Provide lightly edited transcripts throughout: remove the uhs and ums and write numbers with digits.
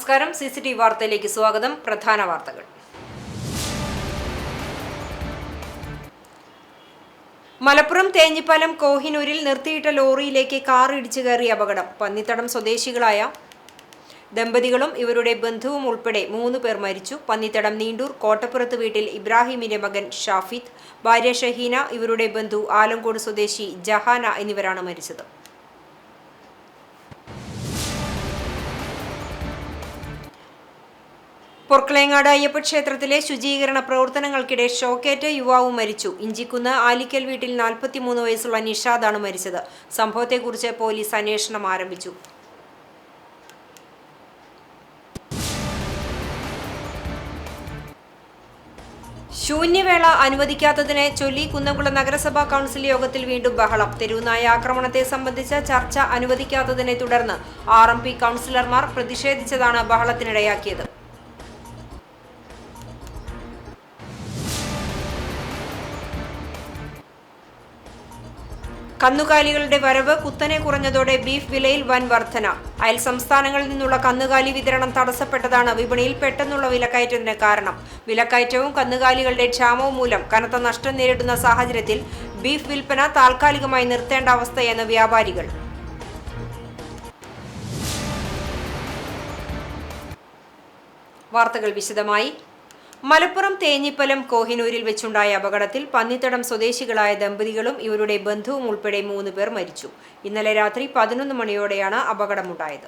നമസ്കാരം. CCTV വാർത്തയിലേക്ക് സ്വാഗതം. പ്രധാന വാർത്തകൾ. മലപ്പുറം തേഞ്ഞിപ്പാലം കോഹിനൂരിൽ നിർത്തിയിട്ട ലോറിയിലേക്ക് കാർ ഇടിച്ചു കയറിയ അപകടം. പന്നിത്തടം സ്വദേശികളായ ദമ്പതികളും ഇവരുടെ ബന്ധുവും ഉൾപ്പെടെ 3 പേർ മരിച്ചു. പന്നിത്തടം നീണ്ടൂർ കോട്ടപ്പുറത്ത് വീട്ടിൽ ഇബ്രാഹിമിന്റെ മകൻ ഷാഫിദ്, ഭാര്യ ഷഹീന, ഇവരുടെ ബന്ധു ആലങ്കോട് സ്വദേശി ജഹാന എന്നിവരാണ് മരിച്ചത്. പൊർക്കളേങ്ങാട് അയ്യപ്പ ക്ഷേത്രത്തിലെ ശുചീകരണ പ്രവർത്തനങ്ങൾക്കിടെ ഷോക്കേറ്റ യുവാവ് മരിച്ചു. ഇഞ്ചിക്കുന്ന് ആലിക്കൽ വീട്ടിൽ 43 വയസ്സുള്ള നിഷാദാണ് മരിച്ചത്. സംഭവത്തെക്കുറിച്ച് പോലീസ് അന്വേഷണം ആരംഭിച്ചു. ശൂന്യവേള അനുവദിക്കാത്തതിനെ ചൊല്ലി കുന്നംകുളം നഗരസഭാ കൗൺസിൽ യോഗത്തിൽ വീണ്ടും ബഹളം. തെരുവുനായ ആക്രമണത്തെ സംബന്ധിച്ച ചർച്ച അനുവദിക്കാത്തതിനെ തുടർന്ന് RMP കൗൺസിലർമാർ പ്രതിഷേധിച്ചതാണ് ബഹളത്തിനിടയാക്കിയത്. കന്നുകാലികളുടെ വരവ് കുത്തനെ കുറഞ്ഞതോടെ ബീഫ് വിലയിൽ വൻ വർധന. അയൽ സംസ്ഥാനങ്ങളിൽ നിന്നുള്ള കന്നുകാലി വിതരണം തടസ്സപ്പെട്ടതാണ് വിപണിയിൽ പെട്ടെന്നുള്ള വിലക്കയറ്റത്തിന് കാരണം. വിലക്കയറ്റവും കന്നുകാലികളുടെ ക്ഷാമവും മൂലം കനത്ത നഷ്ടം നേരിടുന്ന സാഹചര്യത്തിൽ ബീഫ് വിൽപ്പന താൽക്കാലികമായി നിർത്തേണ്ട അവസ്ഥയെന്ന് വ്യാപാരികൾ. വാർത്തകൾ വിശദമായി. മലപ്പുറം തേഞ്ഞിപ്പലം കോഹിനൂരിൽ വെച്ചുണ്ടായ അപകടത്തിൽ പന്നിത്തടം സ്വദേശികളായ ദമ്പതികളും ഇവരുടെ ബന്ധുവും ഉൾപ്പെടെ 3 പേർ മരിച്ചു. ഇന്നലെ രാത്രി 11 മണിയോടെയാണ് അപകടമുണ്ടായത്.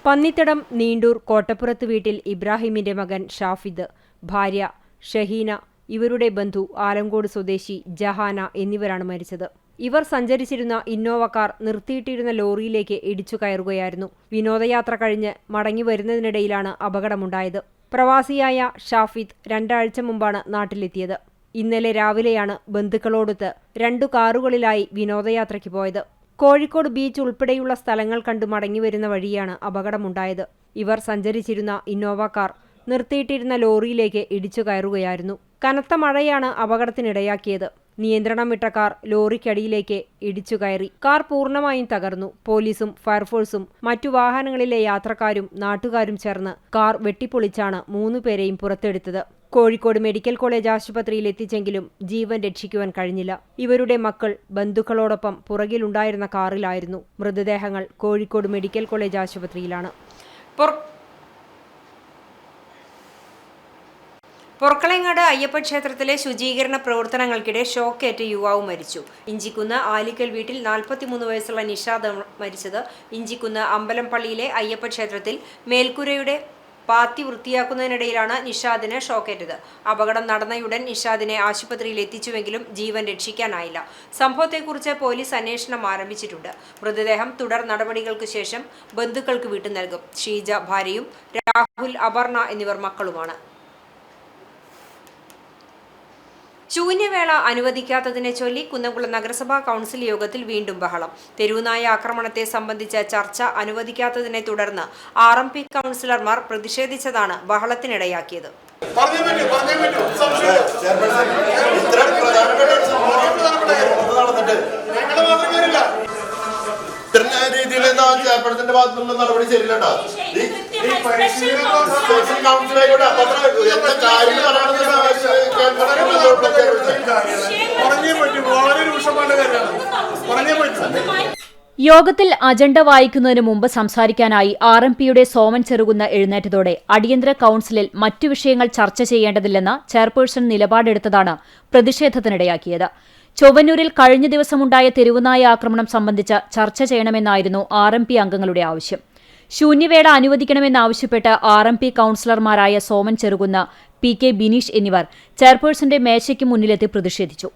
പന്നിത്തടം നീണ്ടൂർ കോട്ടപ്പുറത്ത് വീട്ടിൽ ഇബ്രാഹിമിന്റെ മകൻ ഷാഫിദ്, ഭാര്യ ഷഹീന, ഇവരുടെ ബന്ധു ആലങ്കോട് സ്വദേശി ജഹാന എന്നിവരാണ് മരിച്ചത്. ഇവർ സഞ്ചരിച്ചിരുന്ന ഇന്നോവ കാർ നിർത്തിയിട്ടിരുന്ന ലോറിയിലേക്ക് ഇടിച്ചു കയറുകയായിരുന്നു. വിനോദയാത്ര കഴിഞ്ഞ് മടങ്ങി വരുന്നതിനിടയിലാണ് അപകടമുണ്ടായത്. പ്രവാസിയായ ഷാഫിദ് 2 ആഴ്ച മുമ്പാണ് നാട്ടിലെത്തിയത്. ഇന്നലെ രാവിലെയാണ് ബന്ധുക്കളോടൊത്ത് 2 കാറുകളിലായി വിനോദയാത്രയ്ക്ക് പോയത്. കോഴിക്കോട് ബീച്ച് ഉൾപ്പെടെയുള്ള സ്ഥലങ്ങൾ കണ്ടു മടങ്ങിവരുന്ന വഴിയാണ് അപകടമുണ്ടായത്. ഇവർ സഞ്ചരിച്ചിരുന്ന ഇന്നോവ കാർ നിർത്തിയിട്ടിരുന്ന ലോറിയിലേക്ക് ഇടിച്ചു കയറുകയായിരുന്നു. കനത്ത മഴയാണ് അപകടത്തിനിടയാക്കിയത്. നിയന്ത്രണം വിട്ട കാർ ലോറിക്കടിയിലേക്ക് ഇടിച്ചു കയറി. കാർ പൂർണ്ണമായും തകർന്നു. പോലീസും ഫയർഫോഴ്സും മറ്റു വാഹനങ്ങളിലെ യാത്രക്കാരും നാട്ടുകാരും ചേർന്ന് കാർ വെട്ടിപ്പൊളിച്ചാണ് 3 പേരെയും പുറത്തെടുത്തത്. കോഴിക്കോട് മെഡിക്കൽ കോളേജ് ആശുപത്രിയിൽ എത്തിച്ചെങ്കിലും ജീവൻ രക്ഷിക്കുവാൻ കഴിഞ്ഞില്ല. ഇവരുടെ മക്കൾ ബന്ധുക്കളോടൊപ്പം പുറകിലുണ്ടായിരുന്ന കാറിലായിരുന്നു. മൃതദേഹങ്ങൾ കോഴിക്കോട് മെഡിക്കൽ കോളേജ് ആശുപത്രിയിലാണ്. പൊർക്കളേങ്ങാട് അയ്യപ്പ ക്ഷേത്രത്തിലെ ശുചീകരണ പ്രവർത്തനങ്ങൾക്കിടെ ഷോക്കേറ്റ യുവാവ് മരിച്ചു. ഇഞ്ചിക്കുന്ന് ആലിക്കൽ വീട്ടിൽ 43 വയസ്സുള്ള നിഷാദ് മരിച്ചത്. ഇഞ്ചിക്കുന്ന് അമ്പലം പള്ളിയിലെ അയ്യപ്പ ക്ഷേത്രത്തിൽ മേൽക്കൂരയുടെ പാത്തി വൃത്തിയാക്കുന്നതിനിടയിലാണ് നിഷാദിന് ഷോക്കേറ്റത്. അപകടം നടന്നയുടൻ നിഷാദിനെ ആശുപത്രിയിൽ എത്തിച്ചുവെങ്കിലും ജീവൻ രക്ഷിക്കാനായില്ല. സംഭവത്തെക്കുറിച്ച് പോലീസ് അന്വേഷണം ആരംഭിച്ചിട്ടുണ്ട്. മൃതദേഹം തുടർ നടപടികൾക്ക് ശേഷം ബന്ധുക്കൾക്ക് വിട്ടു നൽകും. ഷീജ ഭാര്യയും രാഹുൽ, അപർണ എന്നിവർ മക്കളുമാണ്. ശൂന്യവേള അനുവദിക്കാത്തതിനെ ചൊല്ലി കുന്നംകുളം നഗരസഭാ കൗൺസിൽ യോഗത്തിൽ വീണ്ടും ബഹളം. തെരുവുനായ ആക്രമണത്തെ സംബന്ധിച്ച ചർച്ച അനുവദിക്കാത്തതിനെ തുടർന്ന് RMP കൗൺസിലർമാർ പ്രതിഷേധിച്ചതാണ് ബഹളത്തിനിടയാക്കിയത്. നടപടി ശരിയല്ല. യോഗത്തിൽ അജണ്ട വായിക്കുന്നതിന് മുമ്പ് സംസാരിക്കാനായി RMPയുടെ സോമൻ ചെറുകുന്ന് എഴുന്നേറ്റതോടെ അടിയന്തര കൌൺസിലിൽ മറ്റു വിഷയങ്ങൾ ചർച്ച ചെയ്യേണ്ടതില്ലെന്ന് ചെയർപേഴ്സൺ നിലപാടെടുത്തതാണ് പ്രതിഷേധത്തിനിടയാക്കിയത്. ചൊവ്വന്നൂരിൽ കഴിഞ്ഞ ദിവസമുണ്ടായ തെരുവുനായ ആക്രമണം സംബന്ധിച്ച് ചർച്ച ചെയ്യണമെന്നായിരുന്നു RMP അംഗങ്ങളുടെ ആവശ്യം. ശൂന്യവേള അനുവദിക്കണമെന്നാവശ്യപ്പെട്ട് RMP കൌൺസിലർമാരായ സോമൻ ചെറുകുന്ന്, PK ബിനീഷ് എന്നിവർ ചെയർപേഴ്സന്റെ മേശയ്ക്ക് മുന്നിലെത്തി പ്രതിഷേധിച്ചു.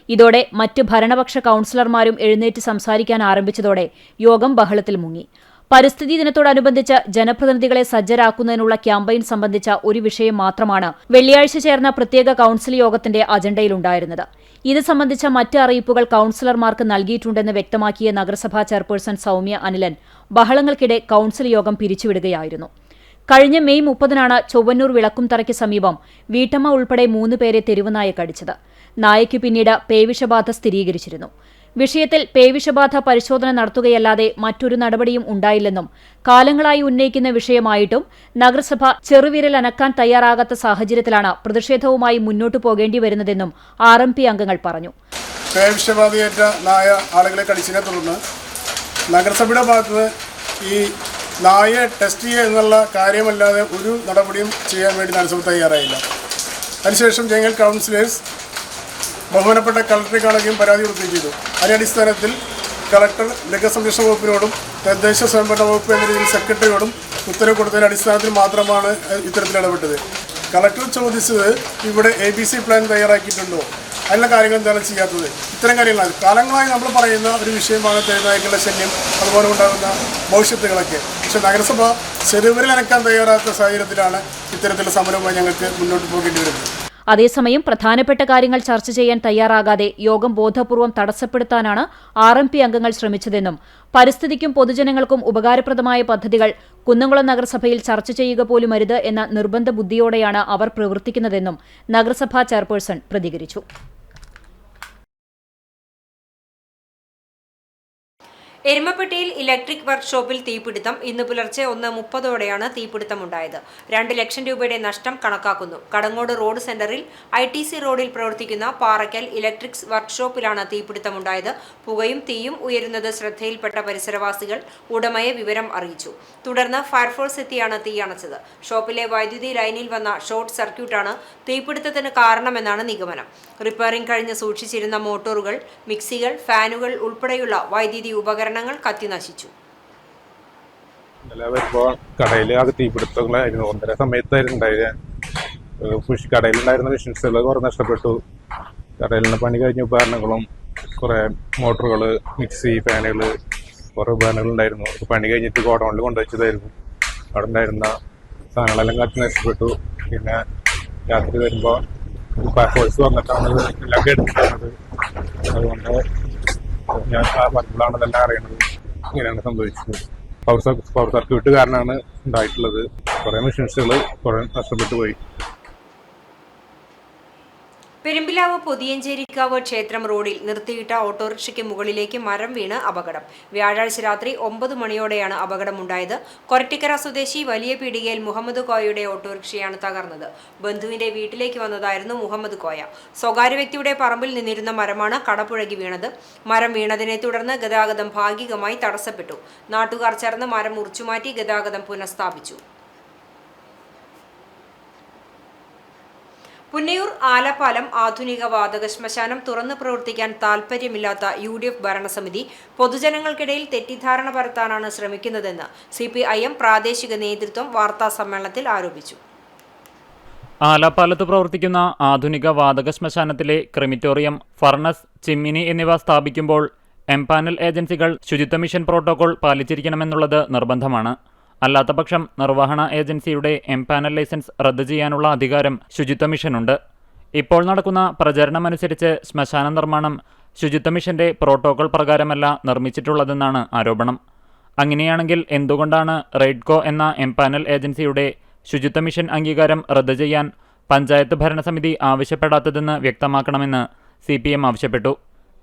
ഇതോടെ മറ്റ് ഭരണപക്ഷ കൌൺസിലർമാരും എഴുന്നേറ്റ് സംസാരിക്കാൻ ആരംഭിച്ചതോടെ യോഗം ബഹളത്തിൽ മുങ്ങി. പരിസ്ഥിതി ദിനത്തോടനുബന്ധിച്ച് ജനപ്രതിനിധികളെ സജ്ജരാക്കുന്നതിനുള്ള ക്യാമ്പയിൻ സംബന്ധിച്ച ഒരു വിഷയം മാത്രമാണ് വെള്ളിയാഴ്ച ചേർന്ന പ്രത്യേക കൌൺസിൽ യോഗത്തിന്റെ അജണ്ടയിലുണ്ടായിരുന്നത്. ഇത് സംബന്ധിച്ച മറ്റ് അറിയിപ്പുകൾ കൌൺസിലർമാർക്ക് നൽകിയിട്ടുണ്ടെന്ന് വ്യക്തമാക്കിയ നഗരസഭാ ചെയർപേഴ്സൺ സൗമ്യ അനിലൻ ബഹളങ്ങൾക്കിടെ കൌൺസിൽ യോഗം പിരിച്ചുവിടുകയായിരുന്നു. കഴിഞ്ഞ മെയ് 30-നാണ് ചൊവ്വന്നൂർ വിളക്കുംതറയ്ക്ക് സമീപം വീട്ടമ്മ ഉൾപ്പെടെ 3 പേരെ തെരുവുനായ കടിച്ചത്. നായയ്ക്കു പിന്നീട് പേവിഷബാധ സ്ഥിരീകരിച്ചിരുന്നു. വിഷയത്തിൽ പേവിഷബാധ പരിശോധന നടത്തുകയല്ലാതെ മറ്റൊരു നടപടിയും ഉണ്ടായില്ലെന്നും കാലങ്ങളായി ഉന്നയിക്കുന്ന വിഷയമായിട്ടും നഗരസഭ ചെറുവിരൽ അനക്കാൻ തയ്യാറാകാത്ത സാഹചര്യത്തിലാണ് പ്രതിഷേധവുമായി മുന്നോട്ടു പോകേണ്ടി വരുന്നതെന്നും RMP അംഗങ്ങൾ പറഞ്ഞു. പേവിഷബാധയേറ്റ നായ ആളുകളെ കടിച്ചതിനെ തുടർന്ന് നഗരസഭയുടെ ഭാഗത്ത് ഈ നായയെ ടെസ്റ്റ് ചെയ്യുക എന്നുള്ള കാര്യമല്ലാതെ ഒരു നടപടിയും ചെയ്യാൻ വേണ്ടി നഗരസഭ തയ്യാറായില്ല. അതിനുശേഷം ജനറൽ കൗൺസിലേഴ്സ് ബഹുമാനപ്പെട്ട കളക്ടറെ കാണുകയും പരാതി കൊടുക്കുകയും ചെയ്തു. അതിന്റെ അടിസ്ഥാനത്തിൽ കളക്ടർ മൃഗസംരക്ഷണ വകുപ്പിനോടും തദ്ദേശ സ്വയംഭരണ വകുപ്പ് എന്ന രീതിയിൽ സെക്രട്ടറിയോടും ഉത്തരവ് കൊടുത്തതിന്റെ അടിസ്ഥാനത്തിൽ മാത്രമാണ് ഇത്തരത്തിൽ ഇടപെട്ടത്. കളക്ടർ ചോദിച്ചത് ഇവിടെ ABC പ്ലാൻ തയ്യാറാക്കിയിട്ടുണ്ടോ, അതിനുള്ള കാര്യങ്ങൾ എന്താണ് ചെയ്യാത്തത്, ഇത്തരം കാര്യങ്ങളാണ്. കാലങ്ങളായി നമ്മൾ പറയുന്ന ഒരു വിഷയമാണ് തെരുനായ്ക്കളുടെ ശല്യം, അതുപോലെ ഉണ്ടാകുന്ന ഭവിഷ്യത്തുകളൊക്കെ. പക്ഷേ നഗരസഭ ചെറുവിരൽ അനക്കാൻ തയ്യാറാത്ത സാഹചര്യത്തിലാണ് ഇത്തരത്തിലുള്ള സമരവുമായി ഞങ്ങൾക്ക് മുന്നോട്ട് പോകേണ്ടി വരുന്നത്. അതേസമയം പ്രധാനപ്പെട്ട കാര്യങ്ങൾ ചർച്ച ചെയ്യാൻ തയ്യാറാകാതെ യോഗം ബോധപൂർവം തടസ്സപ്പെടുത്താനാണ് RMP അംഗങ്ങൾ ശ്രമിച്ചതെന്നും പരിസ്ഥിതിക്കും പൊതുജനങ്ങൾക്കും ഉപകാരപ്രദമായ പദ്ധതികൾ കുന്നംകുളം നഗരസഭയിൽ ചർച്ച ചെയ്യുക പോലുമരുത് എന്ന നിർബന്ധ ബുദ്ധിയോടെയാണ് അവർ പ്രവർത്തിക്കുന്നതെന്നും നഗരസഭാ ചെയർപേഴ്സൺ പ്രതികരിച്ചു. എരുമപ്പെട്ടിയിൽ ഇലക്ട്രിക് വർക്ക്ഷോപ്പിൽ തീപിടുത്തം. ഇന്ന് പുലർച്ചെ 1:30ഓടെയാണ് തീപിടുത്തമുണ്ടായത്. 2 ലക്ഷം രൂപയുടെ നഷ്ടം കണക്കാക്കുന്നു. കടങ്ങോട് റോഡ് സെന്ററിൽ ITC റോഡിൽ പ്രവർത്തിക്കുന്ന പാറയ്ക്കൽ ഇലക്ട്രിക്സ് വർക്ക്ഷോപ്പിലാണ് തീപിടുത്തമുണ്ടായത്. പുകയും തീയും ഉയരുന്നത് ശ്രദ്ധയിൽപ്പെട്ട പരിസരവാസികൾ ഉടമയെ വിവരം അറിയിച്ചു. തുടർന്ന് ഫയർഫോഴ്സ് എത്തിയാണ് തീ അണച്ചത്. ഷോപ്പിലെ വൈദ്യുതി ലൈനിൽ വന്ന ഷോർട്ട് സർക്യൂട്ടാണ് തീപിടുത്തത്തിന് കാരണമെന്നാണ് നിഗമനം. റിപ്പയറിംഗ് കഴിഞ്ഞ് സൂക്ഷിച്ചിരുന്ന മോട്ടോറുകൾ, മിക്സികൾ, ഫാനുകൾ ഉൾപ്പെടെയുള്ള വൈദ്യുതി ഉപകരണങ്ങൾ കത്തി നശിച്ചു. കടയിൽ അത് തീപിടുത്തങ്ങളായിരുന്നു. 1:30 സമയത്തായിരുന്നു ഉണ്ടായത്. കടയിലുണ്ടായിരുന്ന മെഷീൻസുകൾ കുറെ നഷ്ടപ്പെട്ടു. കടയിൽ നിന്ന് പണി കഴിഞ്ഞ ഉപകരണങ്ങളും കുറെ മോട്ടോറുകൾ, മിക്സി, ഫാനുകൾ, കുറെ ഉപകരണങ്ങൾ ഉണ്ടായിരുന്നു. പണി കഴിഞ്ഞിട്ട് ഗോഡൗണിൽ കൊണ്ടുവച്ചതായിരുന്നു. അവിടെ ഉണ്ടായിരുന്ന സാധനങ്ങളെല്ലാം കത്തി നഷ്ടപ്പെട്ടു. പിന്നെ രാത്രി വരുമ്പോൾ ഫയർഫോഴ്സ് വന്നിട്ടാണ് എല്ലാം എടുത്തിട്ടുള്ളത്. അതുകൊണ്ട് ഞാൻ വരുമ്പോഴാണ് ഇതെല്ലാം അറിയണത്. ഇങ്ങനെയാണ് സംഭവിച്ചത്. പവർ സർക്യൂട്ട് കാരണമാണ് ഉണ്ടായിട്ടുള്ളത്. കുറേ മെഷീൻസുകൾ കുറേ നഷ്ടപ്പെട്ടു പോയി. പെരുമ്പിലാവ് പൊതിയഞ്ചേരിക്കാവ് ക്ഷേത്രം റോഡിൽ നിർത്തിയിട്ട ഓട്ടോറിക്ഷയ്ക്ക് മുകളിലേക്ക് മരം വീണ് അപകടം. വ്യാഴാഴ്ച രാത്രി 9 മണിയോടെയാണ് അപകടമുണ്ടായത്. കൊരട്ടിക്കര സ്വദേശി വലിയ പീടികയിൽ മുഹമ്മദ് കോയയുടെ ഓട്ടോറിക്ഷയാണ് തകർന്നത്. ബന്ധുവിന്റെ വീട്ടിലേക്ക് വന്നതായിരുന്നു മുഹമ്മദ് കോയ. സ്വകാര്യ വ്യക്തിയുടെ പറമ്പിൽ നിന്നിരുന്ന മരമാണ് കടപുഴകി വീണത്. മരം വീണതിനെ തുടർന്ന് ഗതാഗതം ഭാഗികമായി തടസ്സപ്പെട്ടു. നാട്ടുകാർ ചേർന്ന് മരം മുറിച്ചുമാറ്റി ഗതാഗതം പുനഃസ്ഥാപിച്ചു. പുന്നയൂർ ആലപ്പാലം ആധുനിക വാതക ശ്മശാനം തുറന്നു പ്രവർത്തിക്കാൻ താൽപ്പര്യമില്ലാത്ത UDF ഭരണസമിതി പൊതുജനങ്ങൾക്കിടയിൽ തെറ്റിദ്ധാരണ പരത്താനാണ് ശ്രമിക്കുന്നതെന്ന് CPIM പ്രാദേശിക നേതൃത്വം വാർത്താസമ്മേളനത്തിൽ ആരോപിച്ചു. ആലപ്പാലത്ത് പ്രവർത്തിക്കുന്ന ആധുനിക വാതക ശ്മശാനത്തിലെ ക്രിമിറ്റോറിയം, ഫർണസ്, ചിമ്മിനി എന്നിവ സ്ഥാപിക്കുമ്പോൾ എംപാനൽ ഏജൻസികൾ ശുചിത്വ മിഷൻ പ്രോട്ടോകോൾ പാലിച്ചിരിക്കണമെന്നുള്ളത് നിർബന്ധമാണ്. അല്ലാത്തപക്ഷം നിർവഹണ ഏജൻസിയുടെ എംപാനൽ ലൈസൻസ് റദ്ദ് ചെയ്യാനുള്ള അധികാരം ശുചിത്വ മിഷനുണ്ട്. ഇപ്പോൾ നടക്കുന്ന പ്രചരണമനുസരിച്ച് ശ്മശാന നിർമ്മാണം ശുചിത്വ മിഷന്റെ പ്രോട്ടോകോൾ പ്രകാരമല്ല നിർമ്മിച്ചിട്ടുള്ളതെന്നാണ് ആരോപണം. അങ്ങനെയാണെങ്കിൽ എന്തുകൊണ്ടാണ് റെയ്ഡ്കോ എന്ന എംപാനൽ ഏജൻസിയുടെ ശുചിത്വ മിഷൻ അംഗീകാരം റദ്ദ് ചെയ്യാൻ പഞ്ചായത്ത് ഭരണസമിതി ആവശ്യപ്പെടാത്തതെന്ന് വ്യക്തമാക്കണമെന്ന് CPM ആവശ്യപ്പെട്ടു.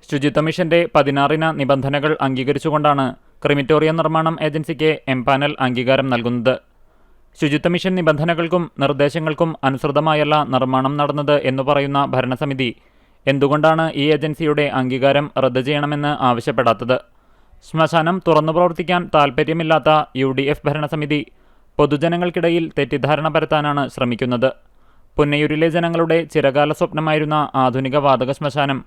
ശുചിത്വ മിഷന്റെ 16 നിബന്ധനകൾ അംഗീകരിച്ചുകൊണ്ടാണ് ക്രിമിറ്റോറിയം നിർമ്മാണം ഏജൻസിക്ക് എംപാനൽ അംഗീകാരം നൽകുന്നത്. ശുചിത്വ മിഷൻ നിബന്ധനകൾക്കും നിർദ്ദേശങ്ങൾക്കും അനുസൃതമായല്ല നിർമ്മാണം നടന്നത് എന്നു പറയുന്ന ഭരണസമിതി എന്തുകൊണ്ടാണ് ഈ ഏജൻസിയുടെ അംഗീകാരം റദ്ദ് ചെയ്യണമെന്ന് ആവശ്യപ്പെടാത്തത്? ശ്മശാനം തുറന്നു പ്രവർത്തിക്കാൻ താൽപ്പര്യമില്ലാത്ത UDF ഭരണസമിതി പൊതുജനങ്ങൾക്കിടയിൽ തെറ്റിദ്ധാരണ പരത്താനാണ് ശ്രമിക്കുന്നത്. പുന്നയൂരിലെ ജനങ്ങളുടെ ചിരകാല സ്വപ്നമായിരുന്ന ആധുനിക വാതക ശ്മശാനം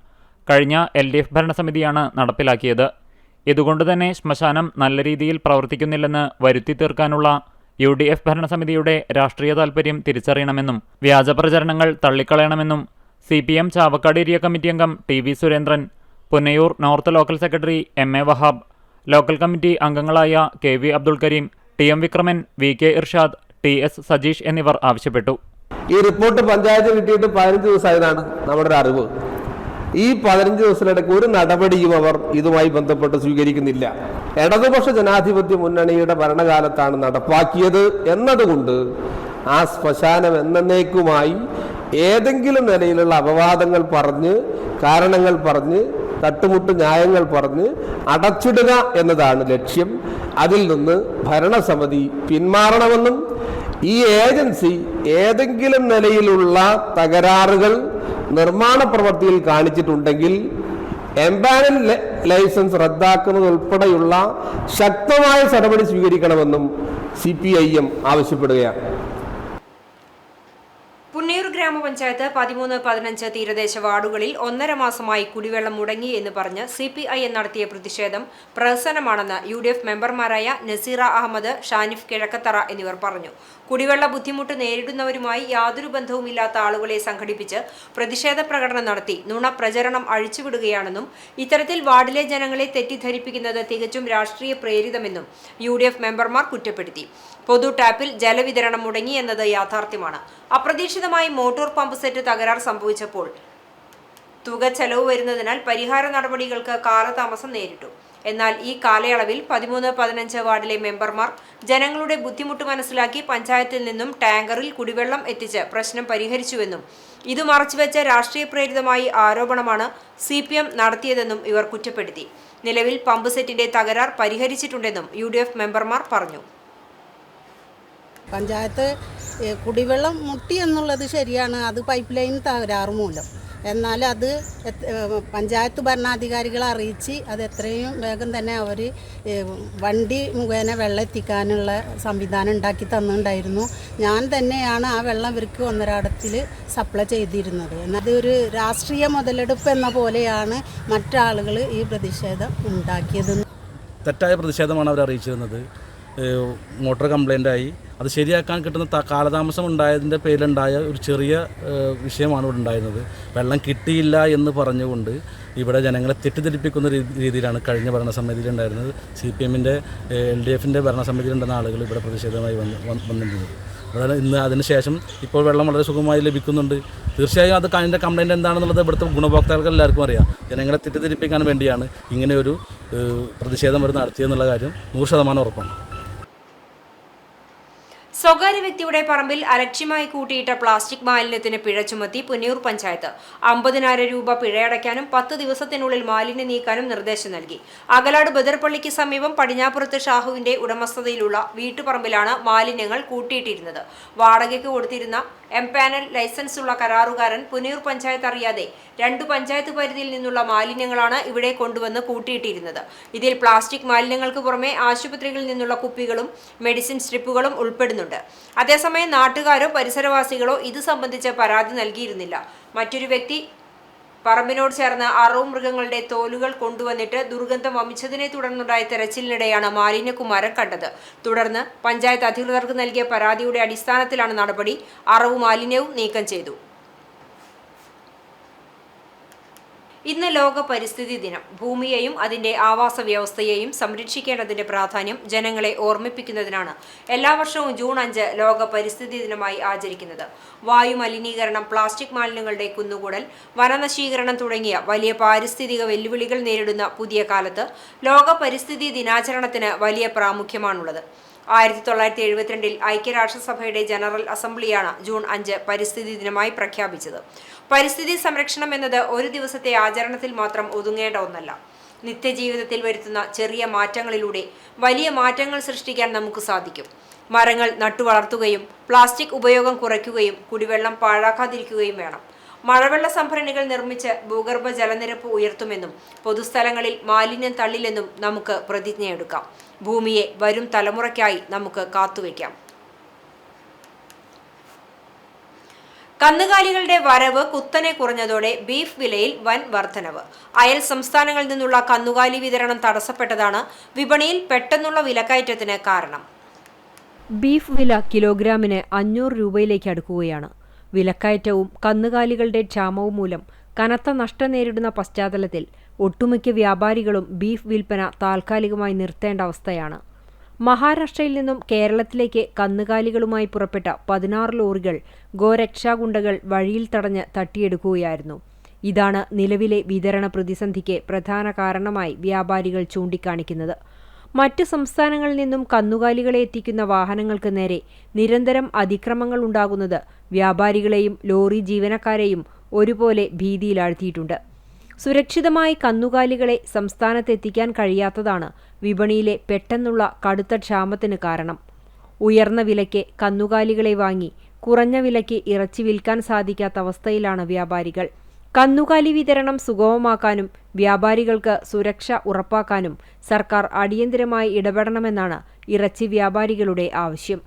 കഴിഞ്ഞ LDF ഭരണസമിതിയാണ് നടപ്പിലാക്കിയത്. ഇതുകൊണ്ടുതന്നെ ശ്മശാനം നല്ല രീതിയിൽ പ്രവർത്തിക്കുന്നില്ലെന്ന് വരുത്തി തീർക്കാനുള്ള UDF ഭരണസമിതിയുടെ രാഷ്ട്രീയ താൽപ്പര്യം തിരിച്ചറിയണമെന്നും വ്യാജപ്രചരണങ്ങൾ തള്ളിക്കളയണമെന്നും CPM ചാവക്കാട് ഏരിയ കമ്മിറ്റി അംഗം TV Surendran, Punnayur north local secretary MA Wahab, local committee അംഗങ്ങളായ KV Abdul Kareem, TM Vikraman, VK Irshad, TS Sajeesh എന്നിവർ ആവശ്യപ്പെട്ടു. ഈ റിപ്പോർട്ട് പഞ്ചായത്ത് കിട്ടിയിട്ട് 15 ദിവസമായതാണ് നമ്മുടെ അറിവ്. ഈ 15 ദിവസത്തിനിടയ്ക്ക് ഒരു നടപടിയും അവർ ഇതുമായി ബന്ധപ്പെട്ട് സ്വീകരിക്കുന്നില്ല. ഇടതുപക്ഷ ജനാധിപത്യ മുന്നണിയുടെ ഭരണകാലത്താണ് നടപ്പാക്കിയത് എന്നതുകൊണ്ട് ആ ശ്മശാനം എന്നേക്കുമായി ഏതെങ്കിലും നിലയിലുള്ള അപവാദങ്ങൾ പറഞ്ഞ്, കാരണങ്ങൾ പറഞ്ഞ് തട്ടുമുട്ട് ന്യായങ്ങൾ പറഞ്ഞ് അടച്ചിടുക എന്നതാണ് ലക്ഷ്യം. അതിൽ നിന്ന് ഭരണസമിതി പിന്മാറണമെന്നും ഈ ഏജൻസി ഏതെങ്കിലും നിലയിലുള്ള തകരാറുകൾ നിർമ്മാണ പ്രവൃത്തിയിൽ കാണിച്ചിട്ടുണ്ടെങ്കിൽ എംപാനൽ ലൈസൻസ് റദ്ദാക്കുന്നത് ഉൾപ്പെടെയുള്ള ശക്തമായ നടപടി സ്വീകരിക്കണമെന്നും CPIM ആവശ്യപ്പെടുകയാണ്. പുന്നയൂർ ഗ്രാമപഞ്ചായത്ത് 13-15 തീരദേശ വാർഡുകളിൽ 1.5 മാസമായി കുടിവെള്ളം മുടങ്ങി എന്ന് പറഞ്ഞ് CPIM നടത്തിയ പ്രതിഷേധം പ്രഹസനമാണെന്ന് UDF മെമ്പർമാരായ നസീറ അഹമ്മദ്, ഷാനിഫ് കിഴക്കത്തറ എന്നിവർ പറഞ്ഞു. കുടിവെള്ള ബുദ്ധിമുട്ട് നേരിടുന്നവരുമായി യാതൊരു ബന്ധവുമില്ലാത്ത ആളുകളെ സംഘടിപ്പിച്ച് പ്രതിഷേധ പ്രകടനം നടത്തി നുണ പ്രചരണം അഴിച്ചുവിടുകയാണെന്നും ഇത്തരത്തിൽ വാർഡിലെ ജനങ്ങളെ തെറ്റിദ്ധരിപ്പിക്കുന്നത് തികച്ചും രാഷ്ട്രീയ പ്രേരിതമെന്നും UDF മെമ്പർമാർ കുറ്റപ്പെടുത്തി. പൊതു ടാപ്പിൽ ജലവിതരണം മുടങ്ങി എന്നത് യാഥാർത്ഥ്യമാണ്. അപ്രതീക്ഷിതമായി മോട്ടോർ പമ്പ് സെറ്റ് തകരാർ സംഭവിച്ചപ്പോൾ തുക ചെലവ് വരുന്നതിനാൽ പരിഹാര നടപടികൾക്ക് കാലതാമസം നേരിട്ടു. എന്നാൽ ഈ കാലയളവിൽ 13-15 വാർഡിലെ മെമ്പർമാർ ജനങ്ങളുടെ ബുദ്ധിമുട്ട് മനസ്സിലാക്കി പഞ്ചായത്തിൽ നിന്നും ടാങ്കറിൽ കുടിവെള്ളം എത്തിച്ച് പ്രശ്നം പരിഹരിച്ചുവെന്നും ഇത് മറച്ചുവെച്ച രാഷ്ട്രീയ പ്രേരിതമായി ആരോപണമാണ് CPM നടത്തിയതെന്നും ഇവർ കുറ്റപ്പെടുത്തി. നിലവിൽ പമ്പ് സെറ്റിന്റെ തകരാർ പരിഹരിച്ചിട്ടുണ്ടെന്നും UDF മെമ്പർമാർ പറഞ്ഞു. പഞ്ചായത്ത് കുടിവെള്ളം മുട്ടി എന്നുള്ളത് ശരിയാണ്, അത് പൈപ്പ് ലൈൻ തകരാറ് മൂലം. എന്നാൽ അത് പഞ്ചായത്ത് ഭരണാധികാരികളെ അറിയിച്ച് അത് എത്രയും വേഗം തന്നെ അവർ വണ്ടി മുഖേന വെള്ളം എത്തിക്കാനുള്ള സംവിധാനം ഉണ്ടാക്കി തന്നിട്ടുണ്ടായിരുന്നു. ഞാൻ തന്നെയാണ് ആ വെള്ളം ഇവർക്ക് ഒന്നരാടത്തിൽ സപ്ലൈ ചെയ്തിരുന്നത്. എന്നാൽ ഒരു രാഷ്ട്രീയ മുതലെടുപ്പ് എന്ന പോലെയാണ് മറ്റാളുകൾ ഈ പ്രതിഷേധം ഉണ്ടാക്കിയത്. തെറ്റായ പ്രതിഷേധമാണ് അവർ അറിയിച്ചിരുന്നത്. മോട്ടോർ കംപ്ലൈൻ്റായി അത് ശരിയാക്കാൻ കിട്ടുന്ന കാലതാമസം ഉണ്ടായതിൻ്റെ പേരിലുണ്ടായ ഒരു ചെറിയ വിഷയമാണ് ഇവിടെ ഉണ്ടായിരുന്നത്. വെള്ളം കിട്ടിയില്ല എന്ന് ഇവിടെ ജനങ്ങളെ തെറ്റിദ്ധരിപ്പിക്കുന്ന രീതിയിലാണ് കഴിഞ്ഞ ഭരണസമിതിയിലുണ്ടായിരുന്നത്. CPMൻ്റെ LDFൻ്റെ ഭരണസമിതിയിലുണ്ടെന്ന ആളുകൾ ഇവിടെ പ്രതിഷേധമായി വന്നിരുന്നത്. ഇവിടെ ഇന്ന് അതിനുശേഷം ഇപ്പോൾ വെള്ളം വളരെ സുഖമായി ലഭിക്കുന്നുണ്ട്. തീർച്ചയായും അത് അതിൻ്റെ കംപ്ലൈൻറ്റ് എന്താണെന്നുള്ളത് ഇവിടുത്തെ ഗുണഭോക്താക്കൾക്ക് എല്ലാവർക്കും അറിയാം. ജനങ്ങളെ തെറ്റിദ്ധരിപ്പിക്കാൻ വേണ്ടിയാണ് ഇങ്ങനെയൊരു പ്രതിഷേധം അവർ നടത്തിയെന്നുള്ള കാര്യം 100% ഉറപ്പാണ്. സ്വകാര്യ വ്യക്തിയുടെ പറമ്പിൽ അലക്ഷ്യമായി കൂട്ടിയിട്ട പ്ലാസ്റ്റിക് മാലിന്യത്തിന് പിഴ ചുമത്തി പുന്നയൂർ പഞ്ചായത്ത് 50,000 രൂപ പിഴയടയ്ക്കാനും 10 ദിവസത്തിനുള്ളിൽ മാലിന്യം നീക്കാനും നിർദ്ദേശം നൽകി. അകലാട് ബദർപള്ളിക്ക് സമീപം പടിഞ്ഞാപ്പുറത്ത് ഷാഹുവിന്റെ ഉടമസ്ഥതയിലുള്ള വീട്ടുപറമ്പിലാണ് മാലിന്യങ്ങൾ കൂട്ടിയിട്ടിരുന്നത്. വാടകയ്ക്ക് കൊടുത്തിരുന്ന എംപാനൽ ലൈസൻസ് ഉള്ള കരാറുകാരൻ പുന്നയൂർ പഞ്ചായത്ത് അറിയാതെ 2 പഞ്ചായത്ത് പരിധിയിൽ നിന്നുള്ള മാലിന്യങ്ങളാണ് ഇവിടെ കൊണ്ടുവന്ന് കൂട്ടിയിട്ടിരുന്നത്. ഇതിൽ പ്ലാസ്റ്റിക് മാലിന്യങ്ങൾക്ക് പുറമെ ആശുപത്രികളിൽ നിന്നുള്ള കുപ്പികളും മെഡിസിൻ സ്ട്രിപ്പുകളും ഉൾപ്പെടുന്നുണ്ട്. അതേസമയം നാട്ടുകാരോ പരിസരവാസികളോ ഇത് സംബന്ധിച്ച് പരാതി നൽകിയിരുന്നില്ല. മറ്റൊരു വ്യക്തി പറമ്പിനോട് ചേർന്ന് അറവുമൃഗങ്ങളുടെ തോലുകൾ കൊണ്ടുവന്നിട്ട് ദുർഗന്ധം വമിച്ചതിനെ തുടർന്നുണ്ടായ തെരച്ചിലിനിടെയാണ് മാലിന്യക്കുമാരം കണ്ടത്. തുടർന്ന് പഞ്ചായത്ത് അധികൃതർക്ക് നൽകിയ പരാതിയുടെ അടിസ്ഥാനത്തിലാണ് നടപടി. അറവു മാലിന്യവും നീക്കം ചെയ്തു. ഇന്ന് ലോക പരിസ്ഥിതി ദിനം. ഭൂമിയെയും അതിന്റെ ആവാസ വ്യവസ്ഥയെയും സംരക്ഷിക്കേണ്ടതിന്റെ പ്രാധാന്യം ജനങ്ങളെ ഓർമ്മിപ്പിക്കുന്നതിനാണ് എല്ലാ വർഷവും ജൂൺ 5 ലോക പരിസ്ഥിതി ദിനമായി ആചരിക്കുന്നത്. വായു മലിനീകരണം, പ്ലാസ്റ്റിക് മാലിന്യങ്ങളുടെ കുന്നുകൂടൽ, വനനശീകരണം തുടങ്ങിയ വലിയ പാരിസ്ഥിതിക വെല്ലുവിളികൾ നേരിടുന്ന പുതിയ കാലത്ത് ലോക പരിസ്ഥിതി ദിനാചരണത്തിന് വലിയ പ്രാമുഖ്യമാണുള്ളത്. 1972 ഐക്യരാഷ്ട്രസഭയുടെ ജനറൽ അസംബ്ലിയാണ് ജൂൺ 5 പരിസ്ഥിതി ദിനമായി പ്രഖ്യാപിച്ചത്. പരിസ്ഥിതി സംരക്ഷണം എന്നത് ഒരു ദിവസത്തെ ആചരണത്തിൽ മാത്രം ഒതുങ്ങേണ്ട ഒന്നല്ല. നിത്യജീവിതത്തിൽ വരുത്തുന്ന ചെറിയ മാറ്റങ്ങളിലൂടെ വലിയ മാറ്റങ്ങൾ സൃഷ്ടിക്കാൻ നമുക്ക് സാധിക്കും. മരങ്ങൾ നട്ടുവളർത്തുകയും പ്ലാസ്റ്റിക് ഉപയോഗം കുറയ്ക്കുകയും കുടിവെള്ളം പാഴാക്കാതിരിക്കുകയും വേണം. മഴവെള്ള സംഭരണികൾ നിർമ്മിച്ച് ഭൂഗർഭ ജലനിരപ്പ് ഉയർത്തുമെന്നും പൊതുസ്ഥലങ്ങളിൽ മാലിന്യം തള്ളില്ലെന്നും നമുക്ക് പ്രതിജ്ഞയെടുക്കാം. ഭൂമിയെ വരും തലമുറയ്ക്കായി നമുക്ക് കാത്തുവയ്ക്കാം. കന്നുകാലികളുടെ വരവ് കുത്തനെ കുറഞ്ഞതോടെ ബീഫ് വിലയിൽ വൻ വർധനവ്. അയൽ സംസ്ഥാനങ്ങളിൽ നിന്നുള്ള കന്നുകാലി വിതരണം തടസ്സപ്പെട്ടതാണ് വിപണിയിൽ പെട്ടെന്നുള്ള വിലക്കയറ്റത്തിന് കാരണം. ബീഫ് വില കിലോഗ്രാമിന് 500 രൂപയിലേക്ക് അടുക്കുകയാണ്. വിലക്കയറ്റവും കന്നുകാലികളുടെ ക്ഷാമവും മൂലം കനത്ത നഷ്ടം നേരിടുന്ന പശ്ചാത്തലത്തിൽ ഒട്ടുമിക്ക വ്യാപാരികളും ബീഫ് വിൽപ്പന താൽക്കാലികമായി നിർത്തേണ്ട അവസ്ഥയാണ്. മഹാരാഷ്ട്രയിൽ നിന്നും കേരളത്തിലേക്ക് കന്നുകാലികളുമായി പുറപ്പെട്ട 16 ലോറികൾ ഗോരക്ഷാഗുണ്ടകൾ വഴിയിൽ തടഞ്ഞ് തട്ടിയെടുക്കുകയായിരുന്നു. ഇതാണ് നിലവിലെ വിതരണ പ്രതിസന്ധിക്ക് പ്രധാന കാരണമായി വ്യാപാരികൾ ചൂണ്ടിക്കാണിക്കുന്നത്. മറ്റ് സംസ്ഥാനങ്ങളിൽ നിന്നും കന്നുകാലികളെ എത്തിക്കുന്ന വാഹനങ്ങൾക്ക് നേരെ നിരന്തരം അതിക്രമങ്ങൾ ഉണ്ടാകുന്നത് വ്യാപാരികളെയും ലോറി ജീവനക്കാരെയും ഒരുപോലെ ഭീതിയിലാഴ്ത്തിയിട്ടുണ്ട്. സുരക്ഷിതമായി കന്നുകാലികളെ സംസ്ഥാനത്തെത്തിക്കാൻ കഴിയാത്തതാണ് വിപണിയിലെ പെട്ടെന്നുള്ള കടുത്ത ക്ഷാമത്തിന് കാരണം. ഉയർന്ന വിലയ്ക്ക് കന്നുകാലികളെ വാങ്ങി കുറഞ്ഞ വിലയ്ക്ക് ഇറച്ചി വിൽക്കാൻ സാധിക്കാത്ത അവസ്ഥയിലാണ് വ്യാപാരികൾ. കന്നുകാലി വിതരണം സുഗമമാക്കാനും വ്യാപാരികൾക്ക് സുരക്ഷ ഉറപ്പാക്കാനും സർക്കാർ അടിയന്തരമായി ഇടപെടണമെന്നാണ് ഇറച്ചി വ്യാപാരികളുടെ ആവശ്യം.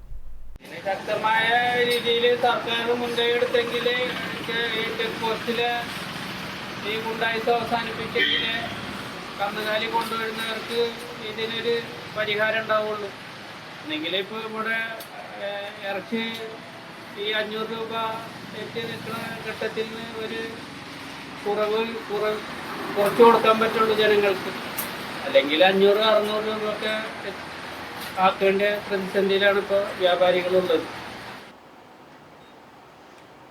ശക്തമായ രീതിയിൽ സർക്കാർ മുൻകൈ എടുത്തെങ്കിൽ ചെക്ക് പോസ്റ്റിലെ ഈ ഗുണ്ടായിസ് അവസാനിപ്പിച്ചെങ്കിൽ കന്നുകാലി കൊണ്ടുവരുന്നവർക്ക് ഇതിനൊരു പരിഹാരം ഉണ്ടാവുള്ളൂ. എന്നെങ്കിൽ ഇപ്പോൾ ഇവിടെ ഇറച്ചി ഈ 500 രൂപ എത്തി നിൽക്കുന്ന ഘട്ടത്തിൽ നിന്ന് ഒരു കുറച്ച് കൊടുക്കാൻ പറ്റുള്ളൂ ജനങ്ങൾക്ക്. അല്ലെങ്കിൽ 500-600 രൂപ ഒക്കെ ആക്കേണ്ട പ്രതിസന്ധിയിലാണ് ഇപ്പോൾ വ്യാപാരികളുള്ളത്.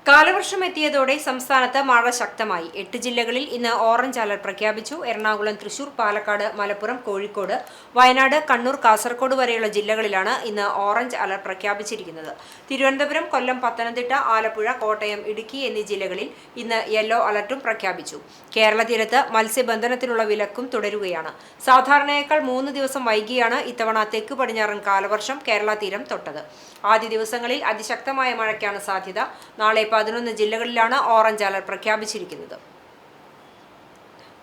കാലവർഷം എത്തിയതോടെ സംസ്ഥാനത്ത് മഴ ശക്തമായി. 8 ജില്ലകളിൽ ഇന്ന് ഓറഞ്ച് അലർട്ട് പ്രഖ്യാപിച്ചു. എറണാകുളം, തൃശൂർ, പാലക്കാട്, മലപ്പുറം, കോഴിക്കോട്, വയനാട്, കണ്ണൂർ, കാസർഗോഡ് വരെയുള്ള ജില്ലകളിലാണ് ഇന്ന് ഓറഞ്ച് അലർട്ട് പ്രഖ്യാപിച്ചിരിക്കുന്നത്. തിരുവനന്തപുരം, കൊല്ലം, പത്തനംതിട്ട, ആലപ്പുഴ, കോട്ടയം, ഇടുക്കി എന്നീ ജില്ലകളിൽ ഇന്ന് യെല്ലോ അലർട്ടും പ്രഖ്യാപിച്ചു. കേരള തീരത്ത് മത്സ്യബന്ധനത്തിനുള്ള വിലക്കും തുടരുകയാണ്. സാധാരണയേക്കാൾ 3 ദിവസം വൈകിയാണ് ഇത്തവണ തെക്ക് പടിഞ്ഞാറൻ കാലവർഷം കേരള തീരം തൊട്ടത്. ആദ്യ ദിവസങ്ങളിൽ അതിശക്തമായ മഴയ്ക്കാണ് സാധ്യത. നാളെ 11 ജില്ലകളിലാണ് ഓറഞ്ച് അലർട്ട് പ്രഖ്യാപിച്ചിരിക്കുന്നത്.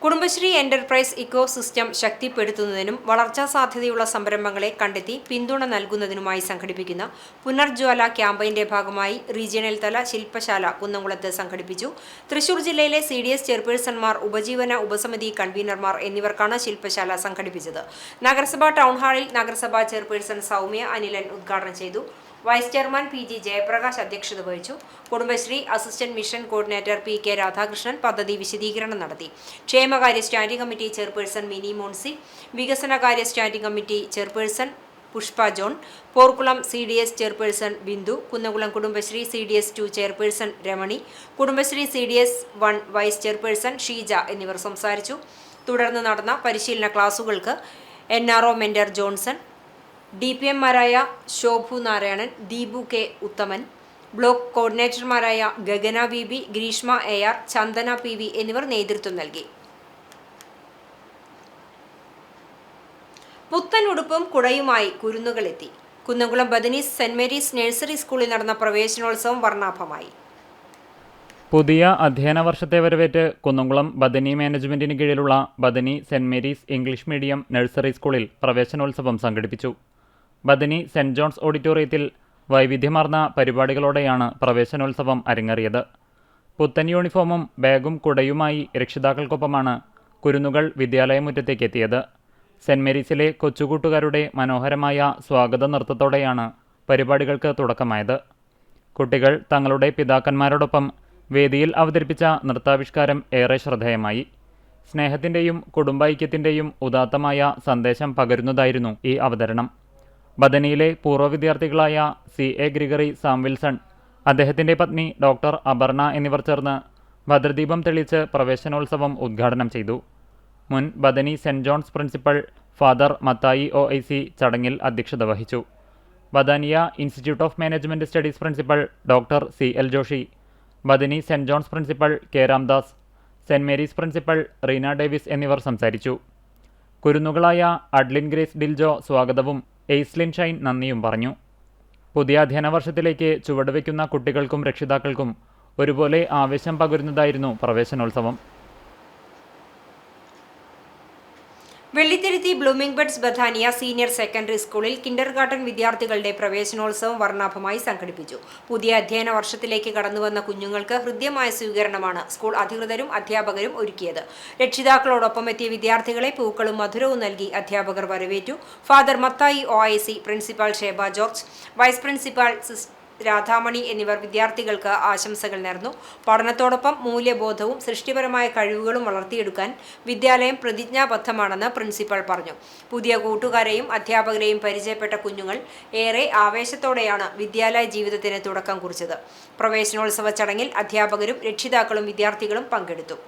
കുടുംബശ്രീ എന്റർപ്രൈസ് ഇക്കോ സിസ്റ്റം ശക്തിപ്പെടുത്തുന്നതിനും വളർച്ചാ സാധ്യതയുള്ള സംരംഭങ്ങളെ കണ്ടെത്തി പിന്തുണ നൽകുന്നതിനുമായി സംഘടിപ്പിക്കുന്ന പുനർജ്വാല ക്യാമ്പയിന്റെ ഭാഗമായി റീജിയണൽ തല ശില്പശാല കുന്നംകുളത്ത് സംഘടിപ്പിച്ചു. തൃശൂർ ജില്ലയിലെ CDS ചെയർപേഴ്സൺമാർ, ഉപജീവന ഉപസമിതി കൺവീനർമാർ എന്നിവർക്കാണ് ശില്പശാല സംഘടിപ്പിച്ചത്. നഗരസഭാ ടൗൺഹാളിൽ നഗരസഭാ ചെയർപേഴ്സൺ സൗമ്യ അനിലൻ ഉദ്ഘാടനം ചെയ്തു. വൈസ് ചെയർമാൻ PG ജയപ്രകാശ് അധ്യക്ഷത വഹിച്ചു. Kudumbashree assistant mission coordinator PK Radhakrishnan പദ്ധതി വിശദീകരണം നടത്തി. ക്ഷേമകാര്യ standing committee chairperson Mini Moncy, വികസനകാര്യ standing committee chairperson Pushpa John, Porkulam CDS chairperson Bindu, Kunnamkulam Kudumbashree CDS 2 chairperson Ramani, Kudumbashree CDS 1 vice chairperson Sheeja എന്നിവർ സംസാരിച്ചു. തുടർന്ന് നടന്ന പരിശീലന ക്ലാസുകൾക്ക് NRO മെന്റർ ജോൺസൺ, DPMമാരായ ശോഭു നാരായണൻ, ദീപു K ഉത്തമൻ, ബ്ലോക്ക് കോർഡിനേറ്റർമാരായ Gagana VB, Greeshma AR, Chandana PV എന്നിവർ നേതൃത്വം നൽകി. പുത്തൻ ഉടുപ്പും കുടയുമായി കുരുന്നുകളെത്തി. കുന്നംകുളം ബദനീസ് സെന്റ് മേരീസ് നഴ്സറി സ്കൂളിൽ നടന്ന പ്രവേശനോത്സവം വർണ്ണാഭമായി. പുതിയ അധ്യയന വർഷത്തെ വരവേറ്റ് കുന്നംകുളം ബദനി മാനേജ്മെന്റിന് കീഴിലുള്ള Bethany saint Mary's English medium nursery സ്കൂളിൽ പ്രവേശനോത്സവം സംഘടിപ്പിച്ചു. ബദനി സെന്റ് ജോൺസ് ഓഡിറ്റോറിയത്തിൽ വൈവിധ്യമാർന്ന പരിപാടികളോടെയാണ് പ്രവേശനോത്സവം അരങ്ങേറിയത്. പുത്തൻ യൂണിഫോമും ബാഗും കുടയുമായി രക്ഷിതാക്കൾക്കൊപ്പമാണ് കുരുന്നുകൾ വിദ്യാലയമുറ്റത്തേക്ക് എത്തിയത്. സെന്റ് മേരീസിലെ കൊച്ചുകൂട്ടുകാരുടെ മനോഹരമായ സ്വാഗത നൃത്തത്തോടെയാണ് പരിപാടികൾക്ക് തുടക്കമായത്. കുട്ടികൾ തങ്ങളുടെ പിതാക്കന്മാരോടൊപ്പം വേദിയിൽ അവതരിപ്പിച്ച നൃത്താവിഷ്കാരം ഏറെ ശ്രദ്ധേയമായി. സ്നേഹത്തിൻ്റെയും കുടുംബൈക്യത്തിൻ്റെയും ഉദാത്തമായ സന്ദേശം പകരുന്നതായിരുന്നു ഈ അവതരണം. ബദനിയിലെ പൂർവ്വ വിദ്യാർത്ഥികളായ CA ഗ്രിഗറി സാംവിൽസൺ, അദ്ദേഹത്തിൻ്റെ പത്നി ഡോക്ടർ അപർണ എന്നിവർ ചേർന്ന് ഭദ്രദീപം തെളിയിച്ച് പ്രവേശനോത്സവം ഉദ്ഘാടനം ചെയ്തു. മുൻ Bethany saint John's principal father Mathai OIC ചടങ്ങിൽ അധ്യക്ഷത വഹിച്ചു. Bethania institute of management studies principal doctor CL Joshi, Bethany saint John's principal K Ramdas, saint Mary's principal Reena Davis എന്നിവർ സംസാരിച്ചു. കുരുന്നുകളായ അഡ്ലിൻ ഗ്രേസ് ഡിൽജോ സ്വാഗതവും എയ്സ്ലിൻ ഷൈൻ നന്ദിയും പറഞ്ഞു. പുതിയ അധ്യയന വർഷത്തിലേക്ക് ചുവടുവെക്കുന്ന കുട്ടികൾക്കും രക്ഷിതാക്കൾക്കും ഒരുപോലെ ആവേശം പകരുന്നതായിരുന്നു പ്രവേശനോത്സവം. Vellithiruthi blooming buds Bethania senior secondary സ്കൂളിൽ കിൻഡർഗാർട്ടൻ വിദ്യാർത്ഥികളുടെ പ്രവേശനോത്സവം വർണ്ണാഭമായി സംഘടിപ്പിച്ചു. പുതിയ അധ്യയന വർഷത്തിലേക്ക് കടന്നുവന്ന കുഞ്ഞുങ്ങൾക്ക് ഹൃദ്യമായ സ്വീകരണമാണ് സ്കൂൾ അധികൃതരും അധ്യാപകരും ഒരുക്കിയത്. രക്ഷിതാക്കളോടൊപ്പം എത്തിയ വിദ്യാർത്ഥികളെ പൂക്കളും മധുരവും നൽകി അധ്യാപകർ വരവേറ്റു. Father Mathai OIC, principal Sheba George, vice principal Radhamani എന്നിവർ വിദ്യാർത്ഥികൾക്ക് ആശംസകൾ നേർന്നു. പഠനത്തോടൊപ്പം മൂല്യബോധവും സൃഷ്ടിപരമായ കഴിവുകളും വളർത്തിയെടുക്കാൻ വിദ്യാലയം പ്രതിജ്ഞാബദ്ധമാണെന്ന് പ്രിൻസിപ്പൽ പറഞ്ഞു. പുതിയ കൂട്ടുകാരെയും അധ്യാപകരെയും പരിചയപ്പെട്ട കുഞ്ഞുങ്ങൾ ഏറെ ആവേശത്തോടെയാണ് വിദ്യാലയ ജീവിതത്തിന് തുടക്കം കുറിച്ചത്. പ്രവേശനോത്സവ ചടങ്ങിൽ അധ്യാപകരും രക്ഷിതാക്കളും വിദ്യാർത്ഥികളും പങ്കെടുത്തു.